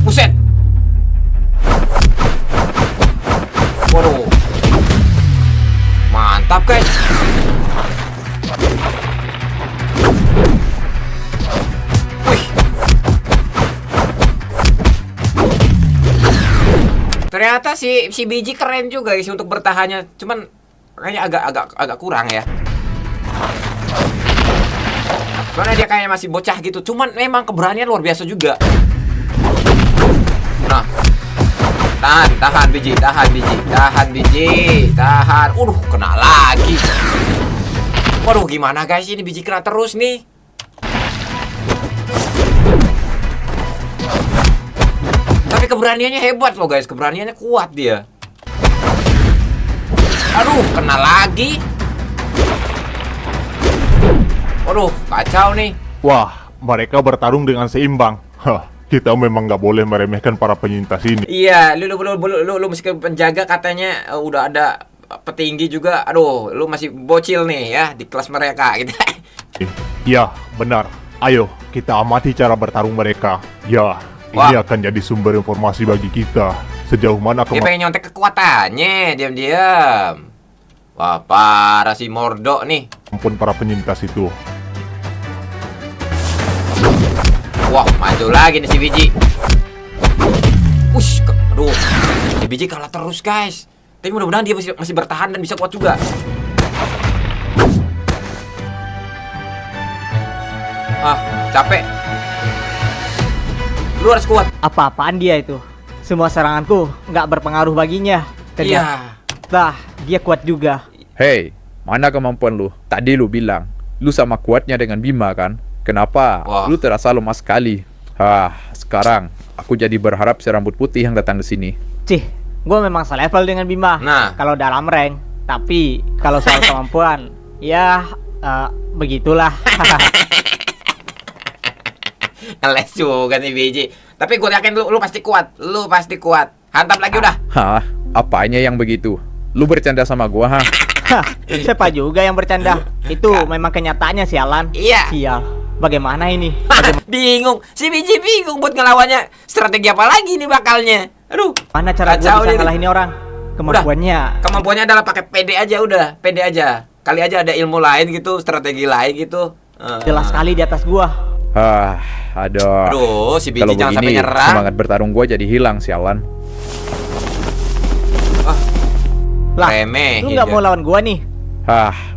Buset. Waduh. Mantap guys. Wih. Ternyata si Biji keren juga guys untuk bertahannya. Cuman kayaknya agak kurang ya. Soalnya dia kayaknya masih bocah gitu. Cuman memang keberanian luar biasa juga. Nah. Tahan Biji. Kena lagi. Waduh, gimana guys, ini Biji kena terus nih. Tapi keberaniannya hebat loh guys, keberaniannya kuat dia. Aduh, kena lagi. Waduh, kacau nih. Wah, mereka bertarung dengan seimbang. Hah, kita memang nggak boleh meremehkan para penyintas ini. Iya, lu mesti penjaga katanya udah ada petinggi juga. Aduh, lu masih bocil nih ya di kelas mereka gitu. Ya, benar. Ayo, kita amati cara bertarung mereka. Ya, ini akan jadi sumber informasi bagi kita. Sejauh mana Dia pengen nyontek kekuatannya, diam-diam. Wah, parah si Mordo nih. kemampuan para penyintas itu. Wah, maju lagi nih si Biji. Ush, aduh. Si Biji kalah terus, guys. Tapi mudah-mudahan dia masih bertahan dan bisa kuat juga. Ah, capek. Lu harus kuat. Apa-apaan dia itu? Semua seranganku nggak berpengaruh baginya. Iya. Ternyata dia kuat juga. Hei, mana kemampuan lu? Tadi lu bilang, lu sama kuatnya dengan Bima kan? Kenapa? Wah. Lu terasa lemah sekali. Sekarang aku jadi berharap si rambut putih yang datang ke sini. Cih, gue memang selevel dengan Bima. Nah. Kalau dalam rank. Tapi kalau soal kemampuan, ya begitulah. Ngeles juga nih Biji. Tapi gue yakin lu pasti kuat. Lu pasti kuat. Hantam lagi udah. Hah? Apanya yang begitu? Lu bercanda sama gua, ha? Hah, siapa juga yang bercanda? Itu memang kenyataannya, sialan. Iya. Sial. Bagaimana ini? Bingung. Si Biji bingung buat ngelawannya. Strategi apa lagi nih bakalnya? Aduh. Mana cara gue Kacau bisa dia nih. ngalahin orang? Kemampuannya. Kemampuannya adalah pakai pede aja udah. Pede aja. Kali aja ada ilmu lain gitu, strategi lain gitu. Jelas sekali di atas gua. Aduh. Aduh, si Biji Kalau jangan sampai begini, nyerah. semangat bertarung gua jadi hilang, sialan. Lah, Remehin lu nggak dia. mau lawan gua nih?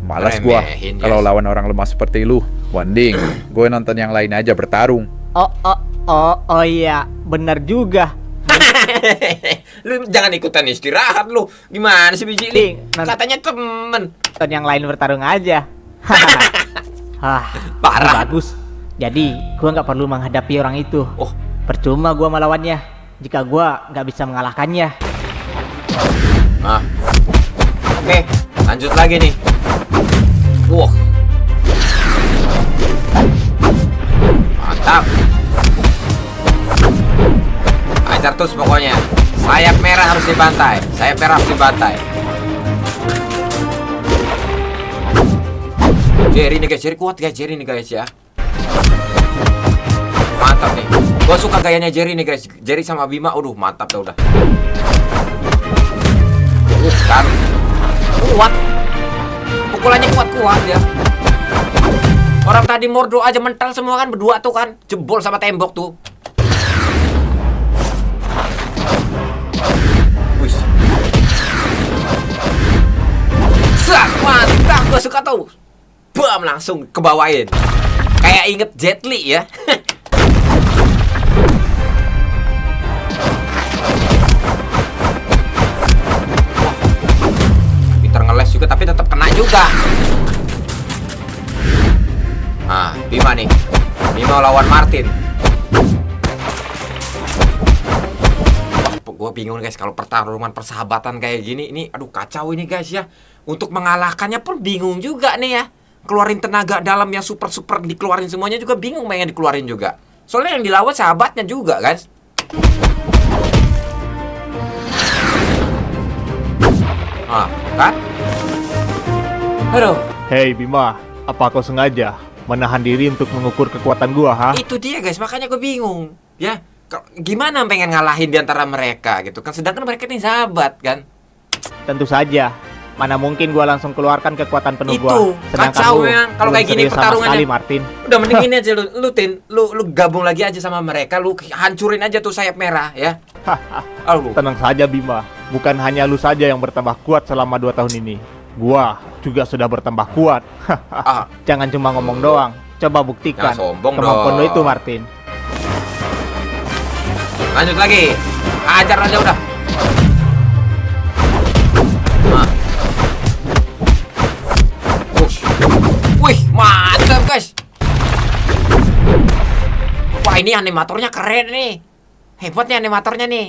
Malas gua. Remehin, Kalau guys. lawan orang lemah seperti lu, mending gue nonton yang lain aja bertarung. Oh iya, benar juga. Lu jangan ikutan istirahat lu. Gimana sih Biji Ding, ini? Katanya temen. Nonton yang lain bertarung aja. Parah. Bagus. Jadi, gua nggak perlu menghadapi orang itu. Oh. Percuma gua melawannya jika gua nggak bisa mengalahkannya. Nah. Oke, lanjut lagi nih. Wah. Mantap. Ajar terus pokoknya. Sayap merah harus dibantai. Sayap merah harus dibantai. Jerry nih guys, Jerry kuat guys, Jerry nih guys ya. Mantap nih. Gua suka gayanya Jerry nih guys. Jerry sama Bima, aduh mantap dah udah. Kan kuat. Pukulannya kuat-kuat ya. Orang tadi Mordo aja mental semua kan berdua tuh kan. Jebol sama tembok tuh. Wih. Sak, mantap, gua suka tuh. Bam, langsung kebawain. Kayak inget Jet Li ya. Pinter ngeles juga tapi tetap kena juga. Nah, Bima nih. Bima lawan Martin. Gue bingung guys kalau pertarungan persahabatan kayak gini. Ini aduh kacau ini guys ya. Untuk mengalahkannya pun bingung juga nih ya. Keluarin tenaga dalam yang super-super dikeluarin semuanya juga bingung pengen dikeluarin juga. Soalnya yang dilawan sahabatnya juga guys. Ah, kan? Aduh. Hei Bima, apa kau sengaja menahan diri untuk mengukur kekuatan gua, ha? Itu dia guys, makanya gue bingung. Ya, gimana pengen ngalahin di antara mereka gitu kan. Sedangkan mereka ini sahabat kan. Tentu saja. Mana mungkin gua langsung keluarkan kekuatan penuh Itu, gua. Sedangkan kacau lu ya. Kalau belum kayak gini serius sama pertarungannya. sekali, Martin. Udah mending ini aja lu Tin, lu gabung lagi aja sama mereka, lu hancurin aja tuh sayap merah ya. Aduh. Tenang saja Bima, bukan hanya lu saja yang bertambah kuat selama 2 tahun ini. Gua juga sudah bertambah kuat. Ah, Jangan cuma ngomong doang. Coba buktikan Jangan sombong kemampuan dong. lu itu, Martin. lanjut lagi. Ajar aja udah. Nah. Wih, mantap guys. Wah, ini animatornya keren nih. Hebatnya animatornya nih.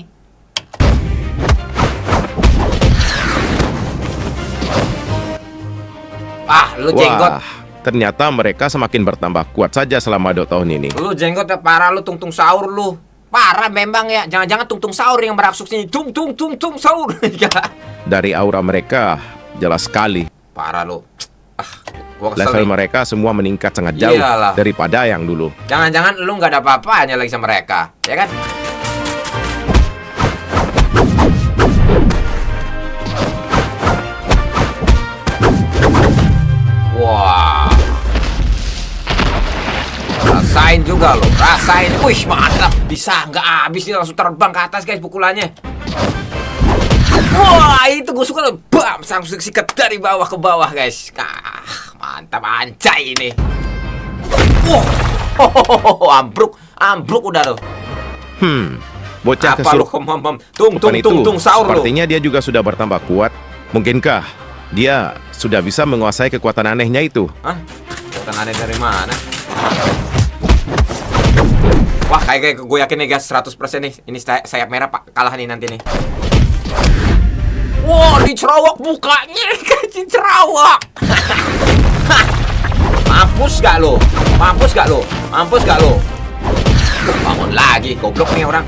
Lu jenggot. Wah, ternyata mereka semakin bertambah kuat saja selama 2 tahun ini. Lu jenggot ya parah lu, tung sahur lu. Parah memang ya. Jangan-jangan tung sahur yang beraksuk sini. Tung sahur. Dari aura mereka jelas sekali. Parah lu. Gua kesel Level nih. mereka semua meningkat sangat jauh Iyalah. daripada yang dulu. Jangan-jangan lu nggak ada apa-apanya lagi sama mereka, ya kan? Wah, rasain juga lo, rasain. Wih, mantap, bisa nggak habis nih, langsung terbang ke atas guys pukulannya. Wah, itu gue suka lo, bam, langsung sikat dari bawah ke bawah guys. Mantap, anjay ini. Ambruk udah lo. Bocah Apa lu tung sahur lu. Sepertinya dia juga sudah bertambah kuat. Mungkinkah dia sudah bisa menguasai kekuatan anehnya itu? Hah? Kekuatan aneh dari mana? Wah, kayak gue yakin nih guys, 100% nih. Ini sayap merah pak kalah nih nanti nih. Wah, dicerawak mukanya, dicerawak. Mampus gak lo? Bangun lagi, goblok nih orang.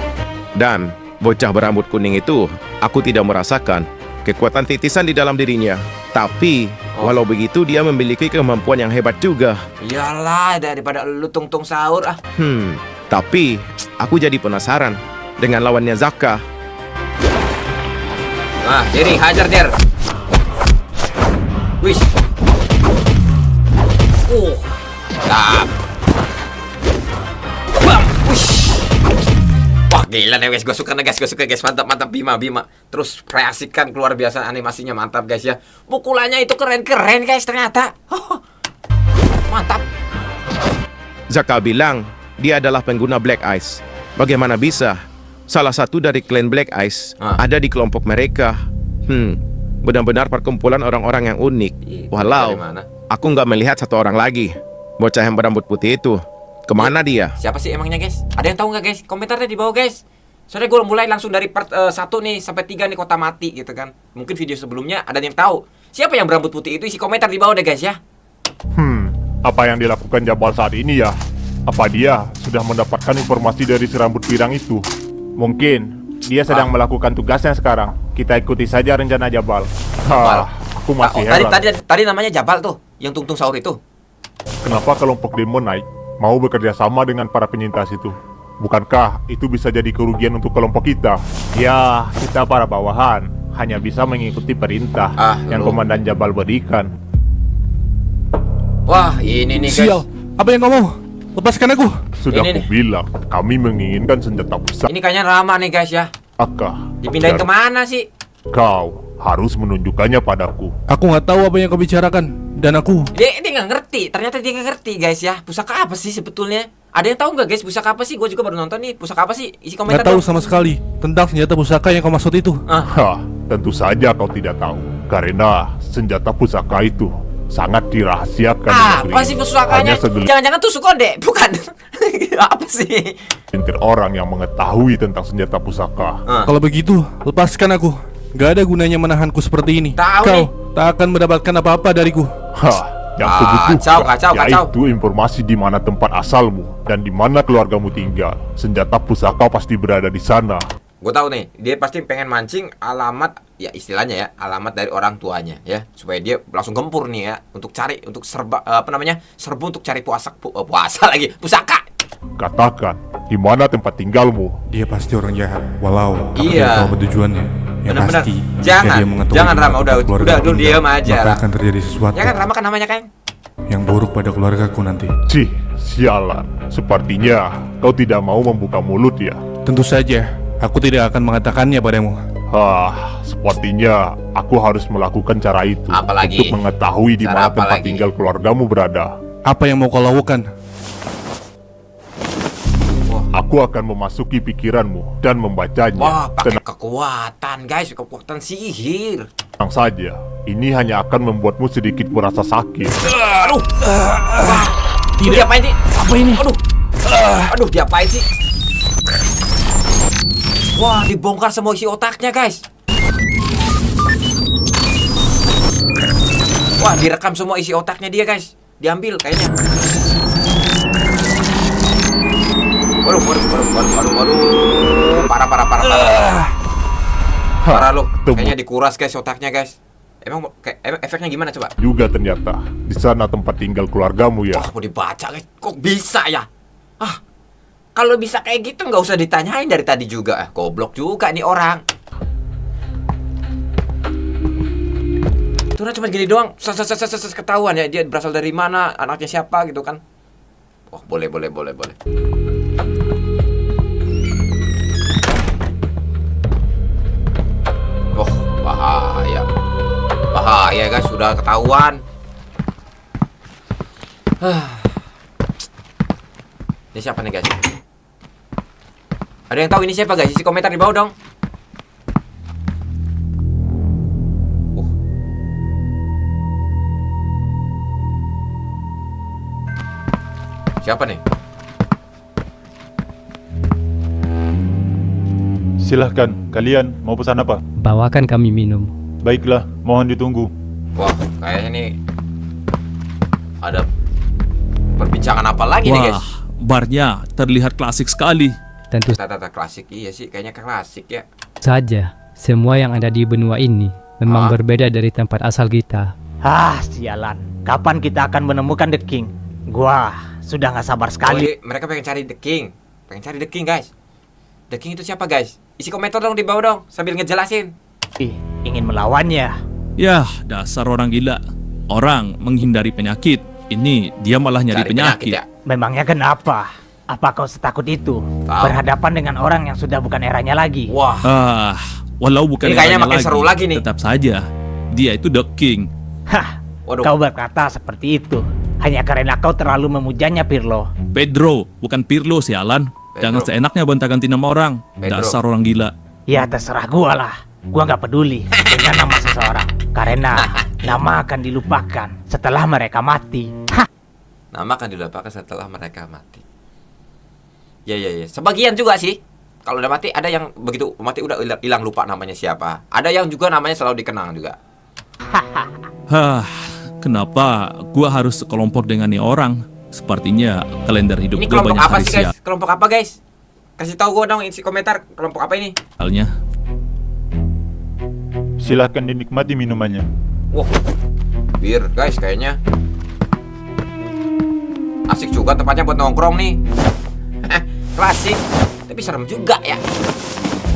Dan bocah berambut kuning itu, aku tidak merasakan kekuatan titisan di dalam dirinya. Tapi walau begitu dia memiliki kemampuan yang hebat juga. Iyalah, daripada lu tung sahur ah. Tapi aku jadi penasaran dengan lawannya Zaka. Nah, Jerry, hajar Jer. Wih. Tap. Bam. Wih. Wah, gila nih guys, gue suka guys, mantap Bima. Terus reaksikan keluar biasa, animasinya mantap guys ya. Pukulannya itu keren guys ternyata. Mantap. Zaka bilang dia adalah pengguna Black Ice. Bagaimana bisa salah satu dari klan Black Ice ada di kelompok mereka? Benar-benar perkumpulan orang-orang yang unik. Walau aku nggak melihat satu orang lagi. Bocah yang berambut putih itu, kemana dia? Siapa sih emangnya guys? Ada yang tahu nggak guys? Komentarnya di bawah guys. Soalnya gue mulai langsung dari part 1 nih sampai 3 nih kota mati gitu kan. Mungkin video sebelumnya ada yang tahu. Siapa yang berambut putih itu? Isi komentar di bawah deh guys ya. Apa yang dilakukan Jabal saat ini ya? Apa dia sudah mendapatkan informasi dari si rambut pirang itu? Mungkin dia sedang melakukan tugasnya sekarang. Kita ikuti saja rencana Jabal. Aku masih heran. Tadi namanya Jabal tuh, yang tung sahur itu. Kenapa kelompok Demon Knight mau bekerja sama dengan para penyintas itu? Bukankah itu bisa jadi kerugian untuk kelompok kita? Ya, kita para bawahan hanya bisa mengikuti perintah yang Komandan Jabal berikan. Wah, ini nih guys. Sial, apa yang kamu? Lepaskan aku. Sudah Ini nih. kubilang, kami menginginkan senjata pusaka. Ini kayaknya Rama nih guys ya. Dan Dipindahin kemana sih? Kau harus menunjukkannya padaku. Aku nggak tahu apa yang kau bicarakan. Dan aku... Dia nggak ngerti. Ternyata dia nggak ngerti guys ya. Pusaka apa sih sebetulnya? Ada yang tahu nggak guys pusaka apa sih? Gue juga baru nonton nih. Pusaka apa sih? Isi komentar nggak tahu dong. sama sekali tentang senjata pusaka yang kau maksud itu. Tentu saja kau tidak tahu. Karena senjata pusaka itu sangat dirahasiakan. Apa sih pusakanya? Jangan-jangan tusuk konde? Bukan. Apa sih? Segelintir orang yang mengetahui tentang senjata pusaka. Kalau begitu, lepaskan aku. Gak ada gunanya menahanku seperti ini. Tahu Kau nih. tak akan mendapatkan apa-apa dariku. Yang kubutuhkan kacau. yaitu informasi di mana tempat asalmu dan di mana keluargamu tinggal. Senjata pusaka pasti berada di sana. Gue tahu nih, dia pasti pengen mancing alamat, ya istilahnya ya, alamat dari orang tuanya ya, supaya dia langsung gempur nih ya, untuk cari, untuk serbu untuk cari puasa lagi, pusaka. Katakan, di mana tempat tinggalmu? Dia pasti orang jahat, walau aku Iya. tidak tahu tujuannya. Yang Benar-benar. pasti, Jangan, jika dia mengetahui jangan, di mana Rama, tempat keluarga udah, tinggal, diam aja maka lah. akan terjadi sesuatu Ya kan, Rama kan namanya kan? yang buruk pada keluargaku nanti. Cih, sialan. Sepertinya kau tidak mau membuka mulut ya. Tentu saja, aku tidak akan mengatakannya padamu. Sepertinya aku harus melakukan cara itu. Apalagi? Untuk mengetahui di Cara mana apa tempat lagi? tinggal keluargamu berada. Apa yang mau kau lakukan? Aku akan memasuki pikiranmu dan membacanya. Wah, pakai Tenang kekuatan guys, kekuatan sihir. saja, ini hanya akan membuatmu sedikit merasa sakit. Aduh, dia apain sih? Apa ini? Aduh, diapain sih? Wah, dibongkar semua isi otaknya, guys. Wah, direkam semua isi otaknya dia, guys. Diambil kayaknya. Waduh. Parah. Parah loh. Kayaknya dikuras, guys, otaknya, guys. Emang efeknya gimana coba? Juga ternyata di sana tempat tinggal keluargamu ya. Wah, mau dibaca, guys. Kok bisa ya? Kalau bisa kayak gitu nggak usah ditanyain dari tadi juga. Goblok juga nih orang. Tuh cuma gini doang, ketahuan ya dia berasal dari mana, anaknya siapa gitu kan. Wah, boleh. Wah, bahaya guys, sudah ketahuan. Ini siapa nih guys? Ada yang tahu ini siapa guys? Isi komentar di bawah dong. Siapa nih? Silahkan, kalian mau pesan apa? Bawakan kami minum. Baiklah, mohon ditunggu. Wah, kayaknya ini ada perbincangan apa lagi nih guys? Barnya terlihat klasik sekali. Tentu Tata klasik, iya sih, kayaknya klasik ya. saja, semua yang ada di benua ini memang berbeda dari tempat asal kita. Sialan. Kapan kita akan menemukan The King? Gua sudah nggak sabar sekali. Mereka pengen cari The King. Guys. The King itu siapa guys? Isi komentar dong di bawah dong sambil ngejelasin. Ingin melawannya. Yah, dasar orang gila. Orang menghindari penyakit. Ini dia malah nyari penyakit. ya? Memangnya kenapa? Apa kau setakut itu? Berhadapan dengan orang yang sudah bukan eranya lagi. Wah. Walau bukan Ini kayaknya eranya makin seru lagi nih. Tetap saja, dia itu The King. Kau berkata seperti itu hanya karena kau terlalu memujanya, Pirlo. Pedro, bukan Pirlo, sialan. Jangan seenaknya gonta-ganti nama orang. Dasar orang gila. Ya terserah gua lah. Gua nggak peduli dengan nama seseorang karena nama akan dilupakan setelah mereka mati. Nama akan dilupakan setelah mereka mati. Ya. Sebagian juga sih. Kalau udah mati, ada yang begitu mati udah hilang lupa namanya siapa. Ada yang juga namanya selalu dikenang juga. Kenapa gua harus sekelompok dengan nih orang? Sepertinya kalender hidup Ini gua kelompok banyak apa sih guys? sial. Kelompok apa guys? Kasih tahu gua dong isi komentar. Kelompok apa ini? Halnya. Silahkan dinikmati minumannya. Wah, bir guys kayaknya. Asik juga tempatnya buat nongkrong nih. Klasik, tapi serem juga ya.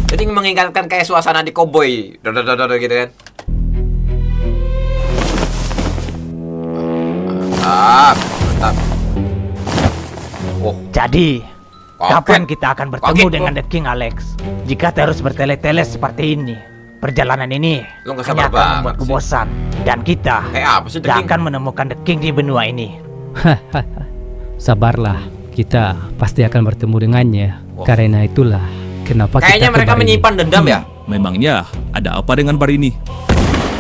Jadi mengingatkan kayak suasana di Cowboy, gitu kan. Mantap. Jadi, kapan kita akan bertemu Kaget, dengan The King, Alex? Jika terus bertele-tele seperti ini, perjalanan ini Lu nggak hanya sabar akan banget membuatku sih. bosan. Dan kita apa sih The gak King? akan menemukan The King di benua ini. Sabarlah, kita pasti akan bertemu dengannya. Karena itulah kenapa Kayaknya kita mereka ke bar ini. menyimpan dendam ya. Memangnya ada apa dengan bar ini?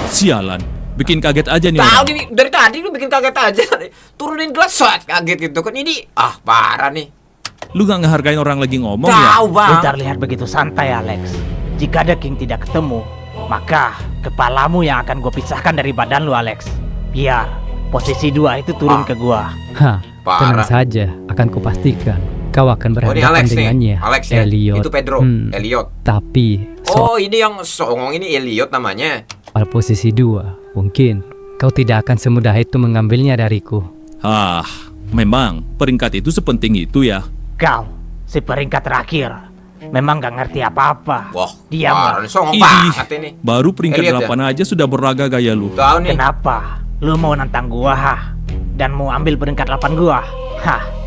Sialan, bikin kaget aja nih Tahu orang. nih dari tadi lu bikin kaget aja. Turunin gelas shot kaget gitu kan ini. Parah nih. Lu gak ngehargain orang lagi ngomong ya? Tahu bang. Lu terlihat begitu santai, Alex. Jika The King tidak ketemu, maka kepalamu yang akan gue pisahkan dari badan lu, Alex. Biar posisi 2 itu turun ke gua. Tenang saja, akan kupastikan kau akan Oh ini berhadapan Alex nih. dengannya. Alex ya. Elliot. Itu Pedro. Elliot. Tapi Oh ini yang songong ini Elliot namanya. soal posisi 2, mungkin kau tidak akan semudah itu mengambilnya dariku. Memang peringkat itu sepenting itu ya. Kau, si peringkat terakhir, memang gak ngerti apa-apa. Wah, diam parah lah. nih, songong Idih, banget ini. baru peringkat Elliot 8 aja sudah berlaga gaya lu. Tahu nih. Kenapa? Lu mau nantang gua, dan mau ambil peringkat 8 gua?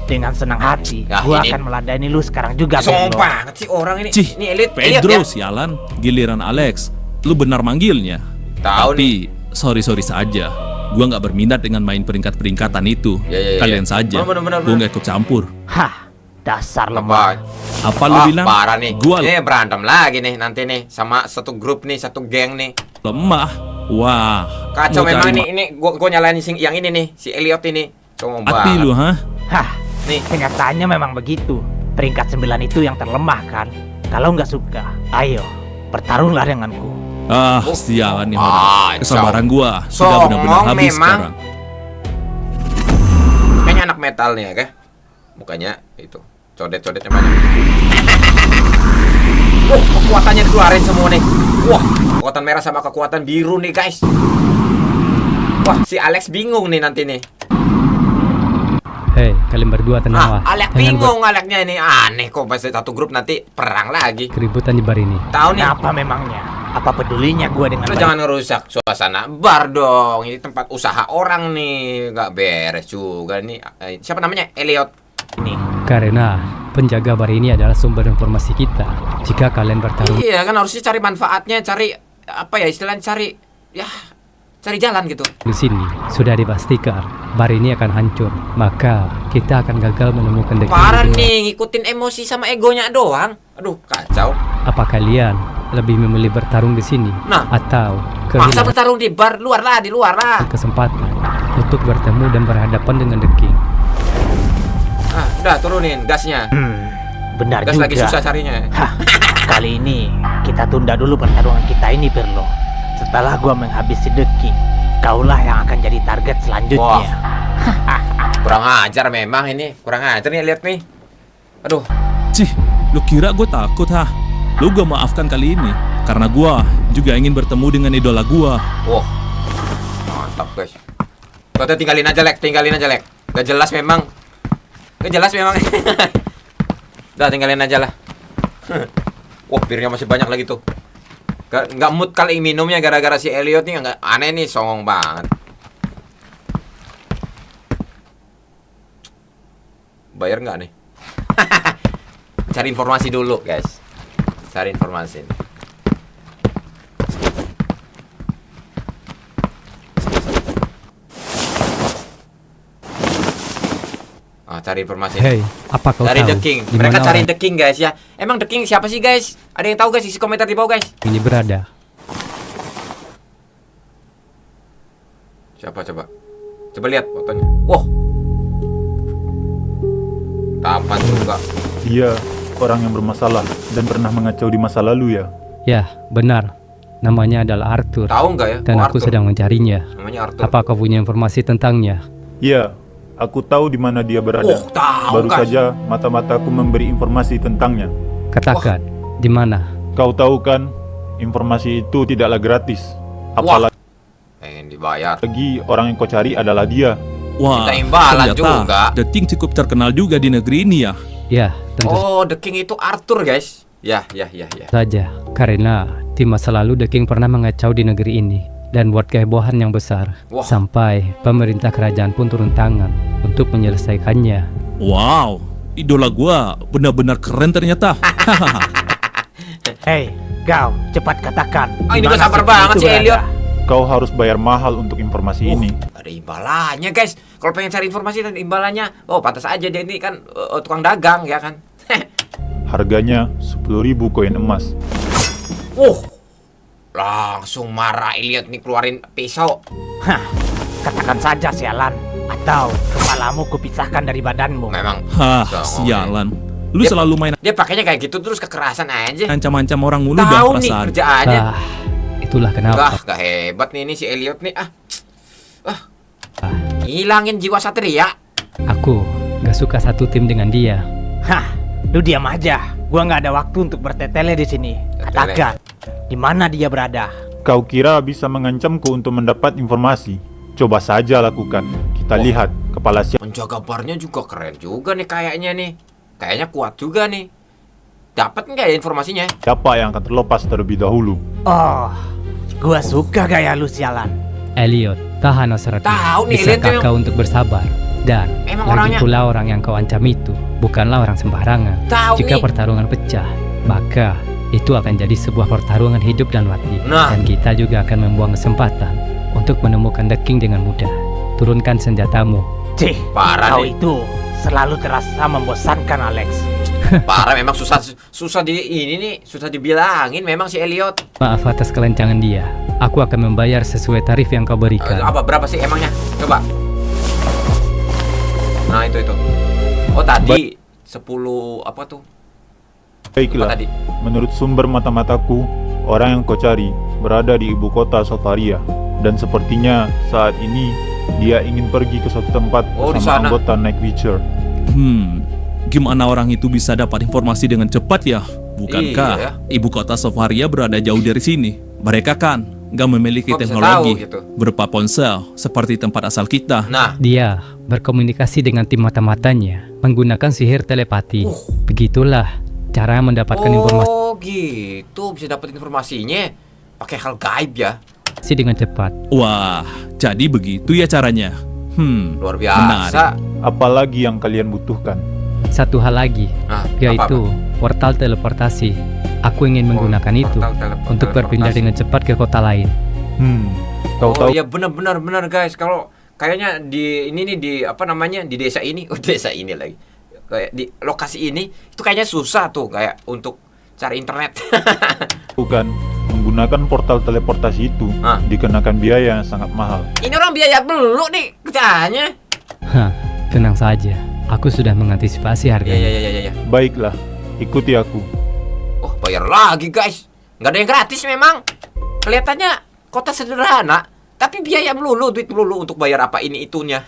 Dengan senang hati, Ya, gua ini- akan meladani lu sekarang juga, Songong Pedro. banget sih orang ini. Cih, Ini Elliot Pedro ya. sialan, giliran Alex. Lu benar manggilnya. Tahu Tapi sorry saja. Gua nggak berminat dengan main peringkat-peringkatan itu. Ya. Kalian saja. Benar. Gua nggak ikut campur. Dasar lemah. Apa lu bilang? Parah nih. Gua Ini berantem lagi nih nanti nih sama satu grup nih, satu geng nih. lemah. Wah. Kacau lu memang cari ini gua nyalain yang ini nih, si Elliot ini. Songong mati banget. lu, Nih, kenyataannya memang begitu. Peringkat 9 itu yang terlemah kan. Kalau nggak suka, ayo bertarunglah denganku. Sialan nih orang. Kesabaran gua sudah Songong benar-benar habis memang. sekarang. Kayaknya anak metal nih ya, kayak. Mukanya itu codet-codetnya banyak. Kekuatannya dikeluarin semua nih. Wah, kekuatan merah sama kekuatan biru nih guys. Wah, si Alex bingung nih nanti nih. Hei, kalian berdua tenang lah. Alex Jangan bingung Alexnya ini. Aneh kok pasti satu grup nanti perang lagi. buat keributan di bar ini. Tahu nih. Kenapa memangnya? Apa pedulinya gue dengan Lo jangan ngerusak suasana bar dong. Ini tempat usaha orang nih. Nggak beres juga nih. Siapa namanya? Elliot. Ini. Karena penjaga bar ini adalah sumber informasi kita. Jika kalian bertarung Iya kan harusnya cari manfaatnya, cari apa ya istilahnya, cari jalan gitu. di sini, sudah dipastikan bar ini akan hancur. Maka kita akan gagal menemukan The King. Parah nih, ngikutin emosi sama egonya doang. Aduh, kacau. Apa kalian lebih memilih bertarung di sini Nah. atau Masa kehilangan bertarung di bar, di luar lah. kesempatan untuk bertemu dan berhadapan dengan The King? Udah turunin gasnya. Benar Gas juga. lagi susah carinya. Hah, kali ini kita tunda dulu pertarungan kita ini, Pirlo. Setelah gua menghabisi The King, kaulah yang akan jadi target selanjutnya. Kurang ajar memang ini. Kurang ajar nih, lihat nih. Aduh. Cih, lu kira gue takut ha? Lu gak maafkan kali ini karena gua juga ingin bertemu dengan idola gua. Wah. Mantap, guys. Kau tinggalin aja, Lek. Gak jelas memang. Udah tinggalin aja lah. Wah, birnya masih banyak lagi tuh. Nggak mood kali minumnya gara-gara si Elliot nih. Nggak aneh nih, songong banget. Bayar nggak nih? Cari informasi dulu guys. Cari informasi. Cari informasi. Hei, apa kau Cari tahu The King. di Mereka mana cari orang The King guys ya. Emang The King siapa sih guys? Ada yang tahu guys? Isi komentar di bawah guys. ini berada? Siapa coba? Coba lihat fotonya. Wah. Tampan juga. Dia orang yang bermasalah dan pernah mengacau di masa lalu ya. Ya, benar. Namanya adalah Arthur. Tahu nggak ya? Dan Oh, aku Arthur. sedang mencarinya. Namanya Arthur. Apa kau punya informasi tentangnya? Iya, aku tahu di mana dia berada. Tahu Baru guys. saja mata-mataku memberi informasi tentangnya. Katakan, di mana? Kau tahu kan, informasi itu tidaklah gratis. Apalagi Pengen dibayar. orang yang kau cari adalah dia. Wah, Minta imbalan ternyata juga. The King cukup terkenal juga di negeri ini ya. Ya, tentu Oh, The King itu Arthur guys. Ya. saja. Karena di masa lalu The King pernah mengacau di negeri ini dan buat kehebohan yang besar. Wah. Sampai pemerintah kerajaan pun turun tangan untuk menyelesaikannya. Wow, idola gua benar-benar keren ternyata. Hei, kau cepat katakan. Oh, ini di udah mana sabar The King banget itu si Elliot. berada? Kau harus bayar mahal untuk informasi ini. Ada imbalannya guys. Kalau pengen cari informasi dan imbalannya, oh pantas aja dia ini kan tukang dagang ya kan. Harganya 10.000 koin emas. Langsung marah Elliot nih keluarin pisau. Hah, katakan saja sialan. Atau kepalamu kupisahkan dari badanmu. Memang. Hah, Songong. sialan. Lu Dia- selalu main Dia pakainya kayak gitu terus kekerasan aja. ancam-ancam orang mulu dah Tahu nih perasaan. kerjaannya. Itulah kenapa. Gak hebat nih ini si Elliot nih. Hilangin jiwa satria. Aku gak suka satu tim dengan dia. Hah, lu diam aja. Gua nggak ada waktu untuk bertetele di sini. Katakan, di mana dia berada? Kau kira bisa mengancamku untuk mendapat informasi? Coba saja lakukan. Kita lihat kepala siapa. Penjaga barnya juga keren juga nih kayaknya nih. Kayaknya kuat juga nih. Dapat nggak ya informasinya? Siapa yang akan terlepas terlebih dahulu? Oh, gua suka gaya lu sialan. Elliot, tahan hasratmu. Tahu nih, Elliot Bisakah memang- kau untuk bersabar? Dan Emang lagi orangnya- pula orang yang kau ancam itu bukanlah orang sembarangan. Tahu Jika nih. pertarungan pecah, maka itu akan jadi sebuah pertarungan hidup dan mati. Nah. Dan kita juga akan membuang kesempatan untuk menemukan The King dengan mudah. Turunkan senjatamu. Cih, Parah kau nih. itu selalu terasa membosankan, Alex. Parah memang susah susah dibilangin memang si Elliot. Maaf atas kelencangan dia. Aku akan membayar sesuai tarif yang kau berikan. Apa berapa sih emangnya? Coba. Nah, itu. Oh, tadi 10 apa tuh? Baiklah, Apa tadi? menurut sumber mata-mataku, orang yang kau cari berada di ibu kota Sofaria. Dan sepertinya saat ini dia ingin pergi ke suatu tempat Oh, di bersama sana. anggota Night Watcher. Gimana orang itu bisa dapat informasi dengan cepat ya? Bukankah Iya. ibu kota Sofaria berada jauh dari sini? Mereka kan nggak memiliki Kok bisa teknologi tahu gitu? berupa ponsel seperti tempat asal kita. Nah, Dia berkomunikasi dengan tim mata-matanya menggunakan sihir telepati. Begitulah cara mendapatkan informasi oh gitu, bisa dapat informasinya pakai hal gaib ya. dengan cepat. Wah, jadi begitu ya caranya. Luar menarik. biasa. Apalagi yang kalian butuhkan? Satu hal lagi, Nah, yaitu portal teleportasi. Aku ingin menggunakan itu untuk berpindah dengan cepat ke kota lain. Kau Oh tahu iya benar guys. Kalau kayaknya di ini nih di apa namanya di desa ini, desa ini lagi. Kayak di lokasi ini itu kayaknya susah tuh kayak untuk cari internet. bukan menggunakan portal teleportasi itu dikenakan biaya yang sangat mahal. Ini orang biaya belum nih kerjaannya. Hah, tenang saja. Aku sudah mengantisipasi harganya. Ya. Baiklah, ikuti aku. Oh bayar lagi guys. Nggak ada yang gratis memang. Kelihatannya kota sederhana, tapi biaya melulu, duit melulu untuk bayar apa ini itunya.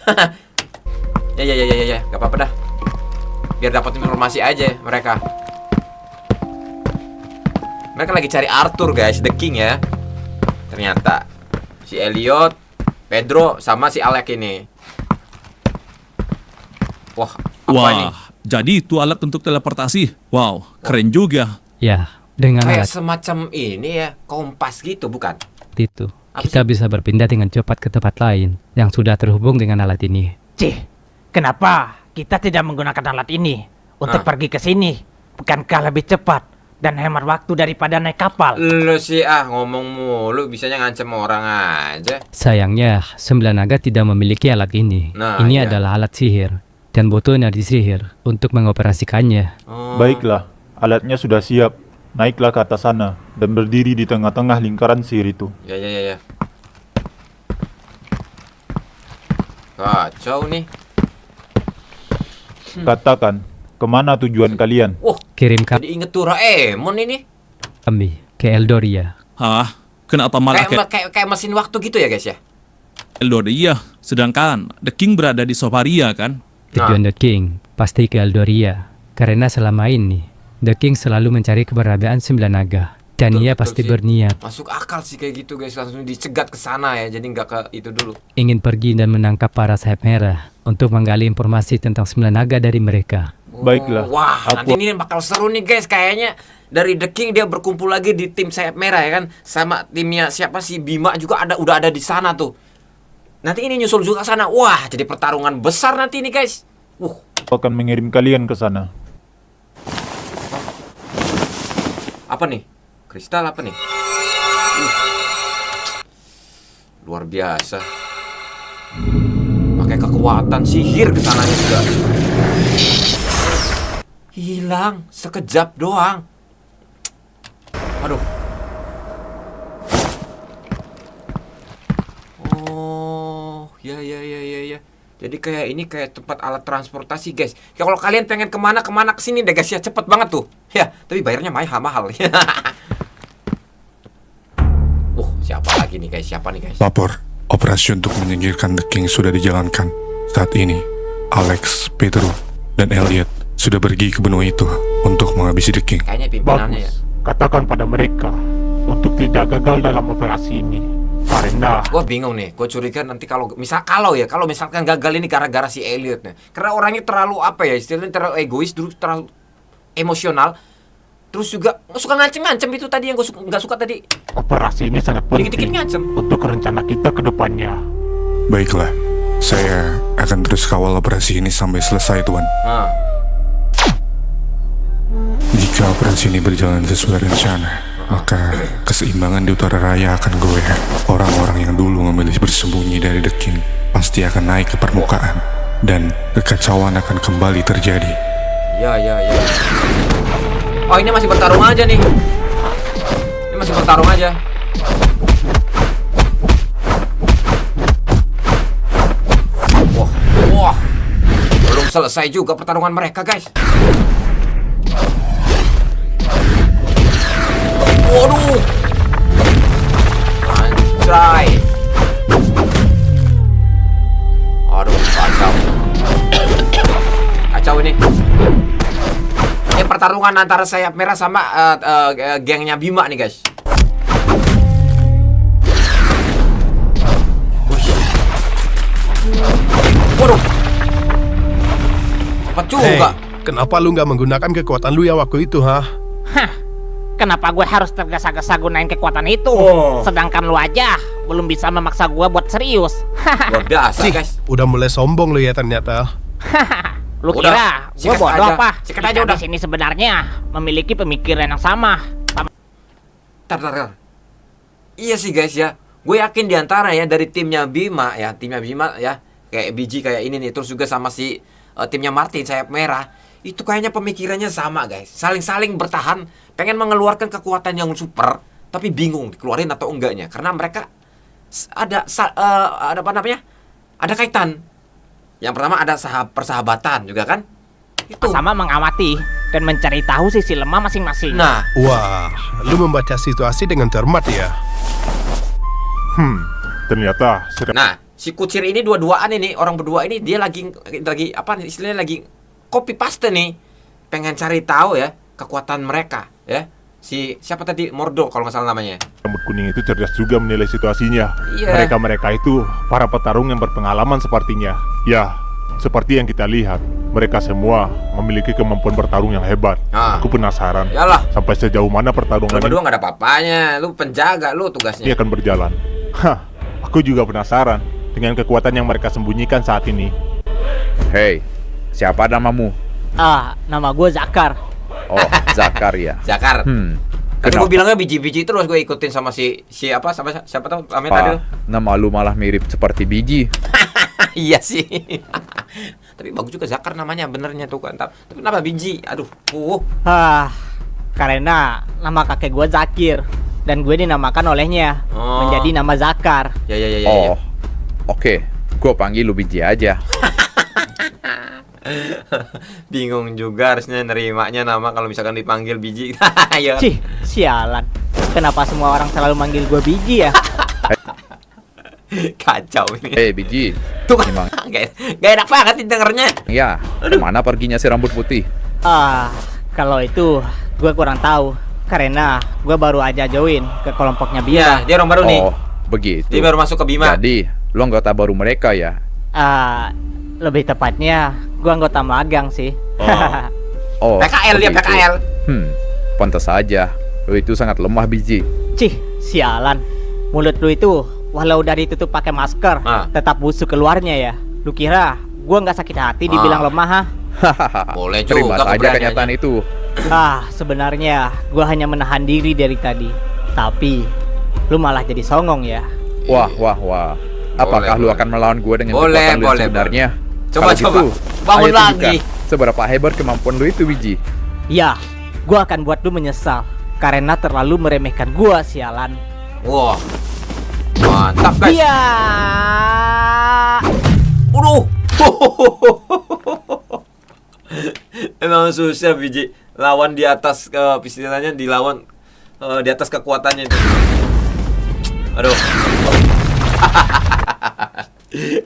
ya, gak apa-apa dah. Biar dapat informasi aja mereka. Mereka lagi cari Arthur guys, The King ya. Ternyata si Elliot, Pedro sama si Alec ini. Wah, apa ini? Jadi itu alat untuk teleportasi. Wow, keren juga. Ya, dengan Kayak alat semacam ini ya, kompas gitu bukan? itu, kita bisa berpindah dengan cepat ke tempat lain yang sudah terhubung dengan alat ini. Cih, kenapa kita tidak menggunakan alat ini untuk pergi ke sini? Bukankah lebih cepat dan hemat waktu daripada naik kapal? Lu sih ngomong mulu, bisanya ngancem orang aja. Sayangnya, Sembilan Naga tidak memiliki alat ini. Nah, Ini iya. adalah alat sihir dan butuh energi sihir untuk mengoperasikannya. Baiklah, alatnya sudah siap. Naiklah ke atas sana dan berdiri di tengah-tengah lingkaran sihir itu. Ya. Kacau nih. Katakan, kemana tujuan kalian? Wah, Kirim jadi inget tuh Doraemon ini. kami ke Eldoria. Hah? Kenapa malah Kayak mesin waktu gitu ya guys ya? Eldoria? Sedangkan The King berada di Sofaria kan? Tujuan The King pasti ke Eldoria. Karena selama ini The King selalu mencari keberadaan Sembilan Naga. Dan ia pasti sih. berniat Masuk akal sih kayak gitu guys, langsung dicegat ke sana ya, jadi nggak ke itu dulu. ingin pergi dan menangkap para sayap merah untuk menggali informasi tentang Sembilan Naga dari mereka. Baiklah, Wah, nanti ini bakal seru nih guys. Kayaknya dari The King dia berkumpul lagi di tim sayap merah ya kan, sama timnya siapa sih, Bima juga udah ada di sana tuh. Nanti ini nyusul juga ke sana. Wah, jadi pertarungan besar nanti nih guys. akan mengirim kalian ke sana. Apa nih? Kristal apa nih? Luar biasa. Pakai kekuatan sihir ke sananya juga. Hilang sekejap doang. Aduh. Oh, ya. Jadi kayak ini kayak tempat alat transportasi guys. Ya kalau kalian pengen kemana kesini deh guys ya, cepet banget tuh. Ya, tapi bayarnya mahal. Siapa lagi nih guys? Siapa nih guys? Lapor, operasi untuk menyingkirkan The King sudah dijalankan. Saat ini, Alex, Pedro, dan Elliot sudah pergi ke benua itu untuk menghabisi The King. Kayaknya pimpinannya ya. Katakan pada mereka untuk tidak gagal dalam operasi ini. Karena Gue bingung nih, gue curiga nanti kalau misalkan gagal ini gara-gara si Elliot nih. Karena orangnya terlalu apa ya, istilahnya terlalu egois, terlalu emosional. Terus juga suka ngancem-ngancem itu tadi yang gue nggak suka tadi. operasi ini sangat Dikit-dikit penting ngancem. untuk rencana kita ke depannya. Baiklah, saya akan terus kawal operasi ini sampai selesai, Tuan. Jika operasi ini berjalan sesuai rencana, maka keseimbangan di utara raya akan goyah. Orang-orang yang dulu memilih bersembunyi dari The King pasti akan naik ke permukaan, dan kekacauan akan kembali terjadi. Ya. Oh, ini masih bertarung aja nih. Ini masih bertarung aja. Wah. Belum selesai juga pertarungan mereka, guys. Waduh. Anjay. Aduh, kacau. Kacau ini. Ini pertarungan antara sayap merah sama gengnya Bima nih, guys. Waduh. Cepat juga. Kenapa lu nggak menggunakan kekuatan lu ya waktu itu, ha? Hah, kenapa gue harus tergesa-gesa gunain kekuatan itu? Sedangkan lu aja belum bisa memaksa gue buat serius. Luar biasa, guys. Udah mulai sombong lu ya ternyata. Lu Udah, kira gue sikat bodoh aja. apa? Sikat Kita aja udah. di sini sebenarnya memiliki pemikiran yang sama. Tar. Iya sih, guys ya. Gue yakin diantara ya dari timnya Bima ya, kayak biji kayak ini nih, terus juga sama si timnya Martin sayap merah. Itu kayaknya pemikirannya sama, guys. Saling-saling bertahan, pengen mengeluarkan kekuatan yang super, tapi bingung dikeluarin atau enggaknya. Karena mereka ada apa namanya? Ada kaitan. Yang pertama ada persahabatan juga kan? Itu. Sama mengamati dan mencari tahu sisi lemah masing-masing. Nah, Wah, lu membaca situasi dengan cermat ya. Ternyata nah, si kucir ini dua-duaan ini, orang berdua ini dia lagi apa istilahnya lagi copy paste nih. Pengen cari tahu ya kekuatan mereka ya. Si siapa tadi? Mordo kalau nggak salah namanya. rambut kuning itu cerdas juga menilai situasinya. Iya. Mereka itu para petarung yang berpengalaman sepertinya. Ya, seperti yang kita lihat, mereka semua memiliki kemampuan bertarung yang hebat. Aku penasaran. Yalah. Sampai sejauh mana pertarungan Berdua nggak ada apa-apanya. Lu penjaga lu tugasnya. ini akan berjalan. Hah, aku juga penasaran dengan kekuatan yang mereka sembunyikan saat ini. Hei, siapa namamu? Nama gue Zakar. Oh, Zakar ya. Zakar. Tadi Kenapa? gue bilangnya biji-biji terus gue ikutin sama si apa siapa tahu namanya tadi lu. Nama lu malah mirip seperti biji. Iya sih. Tapi bagus juga Zakar namanya benernya tuh kan. Tapi kenapa biji? Aduh. Karena nama kakek gue Zakir dan gue dinamakan olehnya menjadi nama Zakar. Ya. Oh, oke. Gue panggil lu biji aja. Bingung juga harusnya nerimanya nama kalau misalkan dipanggil biji. Ya. Cih, sialan. Kenapa semua orang selalu manggil gue biji ya? Kacau ini. Hei biji. Tuh kan. Gak enak banget dengernya. Ya, kemana perginya si rambut putih? Kalau itu gue kurang tahu. Karena gue baru aja join ke kelompoknya Bima. Iya, dia orang baru nih. Oh, begitu. Dia baru masuk ke Bima. Jadi, lo anggota baru mereka ya? Lebih tepatnya gue anggota magang sih. Oh, PKL dia begitu. PKL. Pantas saja. Lo itu sangat lemah biji. Cih, sialan. Mulut lu itu walau udah ditutup pakai masker, tetap busuk keluarnya ya. Lu kira gue nggak sakit hati dibilang lemah, ha? Boleh Terima juga saja kenyataan itu. Sebenarnya gue hanya menahan diri dari tadi. Tapi lu malah jadi songong ya. Wah. Apakah lu akan melawan gue dengan kekuatan lu yang sebenarnya? Coba. Bangun ayo lagi. tunjukkan seberapa hebat kemampuan lu itu, biji. Ya, gue akan buat lu menyesal karena terlalu meremehkan gue, sialan. Wah, mantap guys. Iya. Emang susah biji lawan di atas istilahnya dilawan di atas kekuatannya itu. Aduh.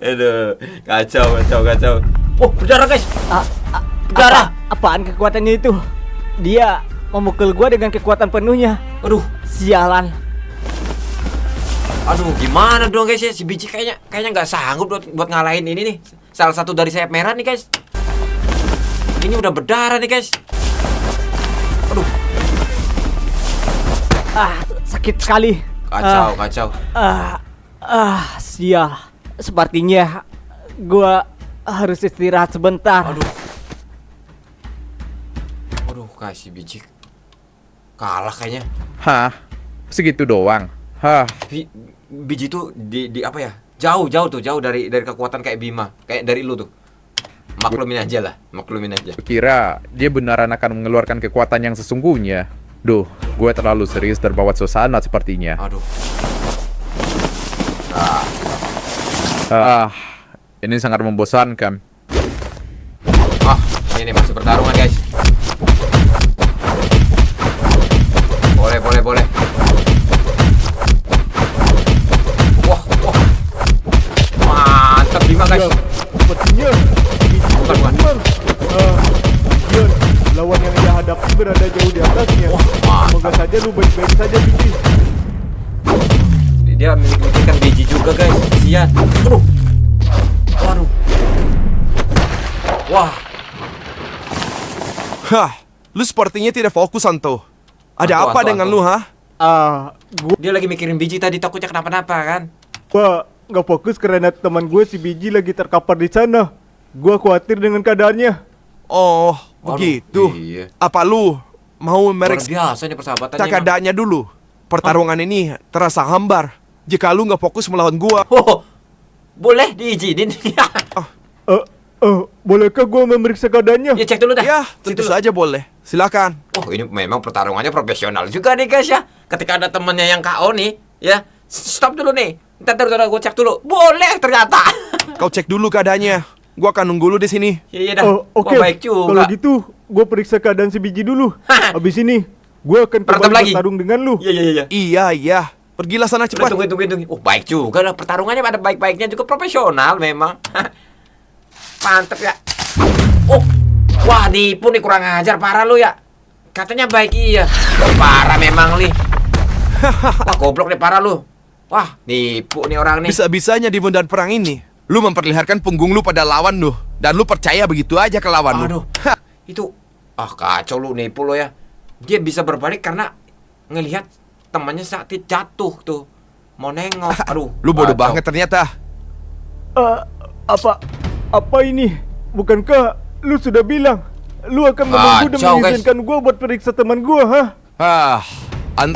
Aduh, kacau. Oh, berdarah guys. Berdarah. Apaan kekuatannya itu? Dia memukul gua dengan kekuatan penuhnya. Aduh, sialan. Aduh, gimana dong guys ya? Si biji kayaknya nggak sanggup buat ngalahin ini nih. Salah satu dari sayap merah nih guys. Ini udah berdarah nih guys. Aduh. Sakit sekali. Kacau. Sial. Sepertinya gua harus istirahat sebentar. Aduh, kasih biji kalah kayaknya. Hah? Segitu doang? Hah? Biji tuh di apa ya? Jauh dari kekuatan kayak Bima, kayak dari lu tuh. Maklumin aja. Kira dia beneran akan mengeluarkan kekuatan yang sesungguhnya. Duh, gue terlalu serius terbawa suasana sepertinya. Aduh. Ini sangat membosankan. Ini masih pertarungan guys. Boleh. guys. Sepertinya biji Bukan. memang. Kemudian lawan yang ia hadapi berada jauh di atasnya. Semoga saja lu baik-baik saja, biji. Dia memikirkan biji juga guys. Kasihan. Aduh. Waduh. Wah. Hah, lu sepertinya tidak fokus, Anto. Ada Anto, apa Anto, dengan Anto. lu, ha? Dia lagi mikirin biji tadi, takutnya kenapa-napa kan? Gua nggak fokus karena teman gue si biji lagi terkapar di sana. Gua khawatir dengan keadaannya. Oh, begitu. Iya. Apa lu mau Luar meriksa biasa nih persahabatannya. emang. keadaannya dulu? Pertarungan ini terasa hambar jika lu nggak fokus melawan gua. Oh, boleh diizinin. Bolehkah gua memeriksa keadaannya? Ya cek dulu dah. Ya, tentu saja boleh. Silakan. Oh, ini memang pertarungannya profesional juga nih guys ya. Ketika ada temennya yang KO nih, ya stop dulu nih. Ntar gue cek dulu. Boleh ternyata. Kau cek dulu keadaannya. Gua akan nunggu lu di sini. Iya dah. Oke. Wah, baik juga. Kalau gitu, gua periksa keadaan si biji dulu. Habis ini, gua akan Berantem kembali lagi? bertarung dengan lu. Iya. Iya. Pergilah sana Udah, cepat. tunggu. Oh, baik juga lah. Pertarungannya ada baik-baiknya juga, profesional memang. Mantep ya. Oh, wah nipu nih, kurang ajar parah lu ya. Katanya baik iya. Oh, parah memang nih. Wah, goblok nih parah lu. Wah, nipu nih orang nih. Bisa-bisanya di medan perang ini, lu memperlihatkan punggung lu pada lawan lu, dan lu percaya begitu aja ke lawan lu. Aduh, itu kacau lu, nipu lo ya. Dia bisa berbalik karena ngelihat temannya saat jatuh tuh. Mau nengok. Aduh, Lu bodoh kacau. banget ternyata. Apa ini? Bukankah lu sudah bilang lu akan menunggu dan Kacau, guys. mengizinkan gua buat periksa teman gua, ha?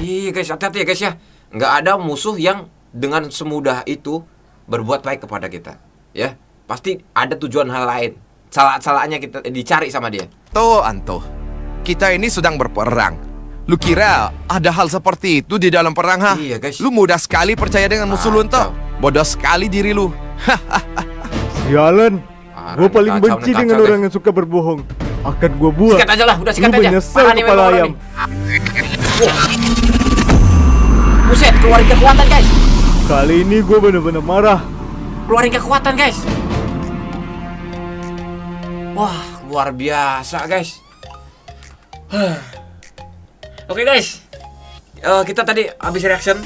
Iya guys, hati-hati ya guys ya. Nggak ada musuh yang dengan semudah itu berbuat baik kepada kita. Ya, pasti ada tujuan hal lain. Salah-salahnya kita dicari sama dia. Tuh, Anto. Kita ini sedang berperang. Lu kira ada hal seperti itu di dalam perang, ha? Iya, guys. Lu mudah sekali percaya dengan musuh lu, Anto. Bodoh sekali diri lu. Sialan. Gua paling kacau, benci kacau, dengan guys. orang yang suka berbohong. Akan gua buat. Sikat aja lah, udah sikat Lu aja. menyesal Parah nih kepala memang orang ayam. Buset, keluarin kekuatan guys. Kali ini gua bener-bener marah. Keluarin kekuatan guys. Wah, luar biasa guys. Oke guys, kita tadi habis reaction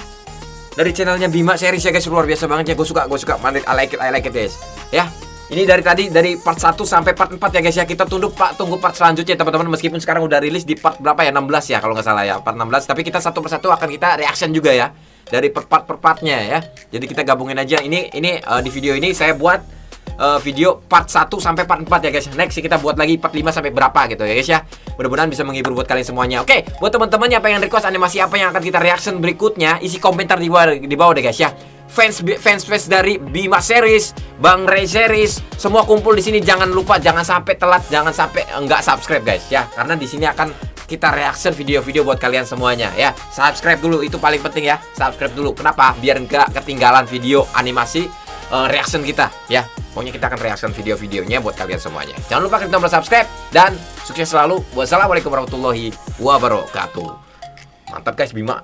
dari channelnya Bima Series ya guys, luar biasa banget ya. Gue suka, I like it guys. Ya, ini dari tadi dari part 1 sampai part 4 ya guys ya. Kita tunggu part selanjutnya teman-teman. Meskipun sekarang udah rilis di part berapa ya, 16 ya kalau nggak salah ya, part 16. Tapi kita satu persatu akan kita reaction juga ya, dari per partnya ya. Jadi kita gabungin aja. Ini di video ini saya buat video part 1 sampai part 4 ya guys. Next kita buat lagi part 5 sampai berapa gitu ya guys ya. Mudah-mudahan bisa menghibur buat kalian semuanya. Oke, buat teman-teman yang pengen request animasi apa yang akan kita reaction berikutnya, isi komentar di bawah deh guys ya. Fans dari Bima Series, Bang Ray Series, semua kumpul di sini. Jangan lupa, jangan sampai telat, jangan sampai enggak subscribe guys ya. Karena di sini akan kita reaction video-video buat kalian semuanya ya. Subscribe dulu, itu paling penting ya. Subscribe dulu. Kenapa? Biar enggak ketinggalan video animasi reaction kita ya. Pokoknya kita akan reaction video-videonya buat kalian semuanya. Jangan lupa klik tombol subscribe dan sukses selalu. Wassalamualaikum warahmatullahi wabarakatuh. Mantap guys, Bima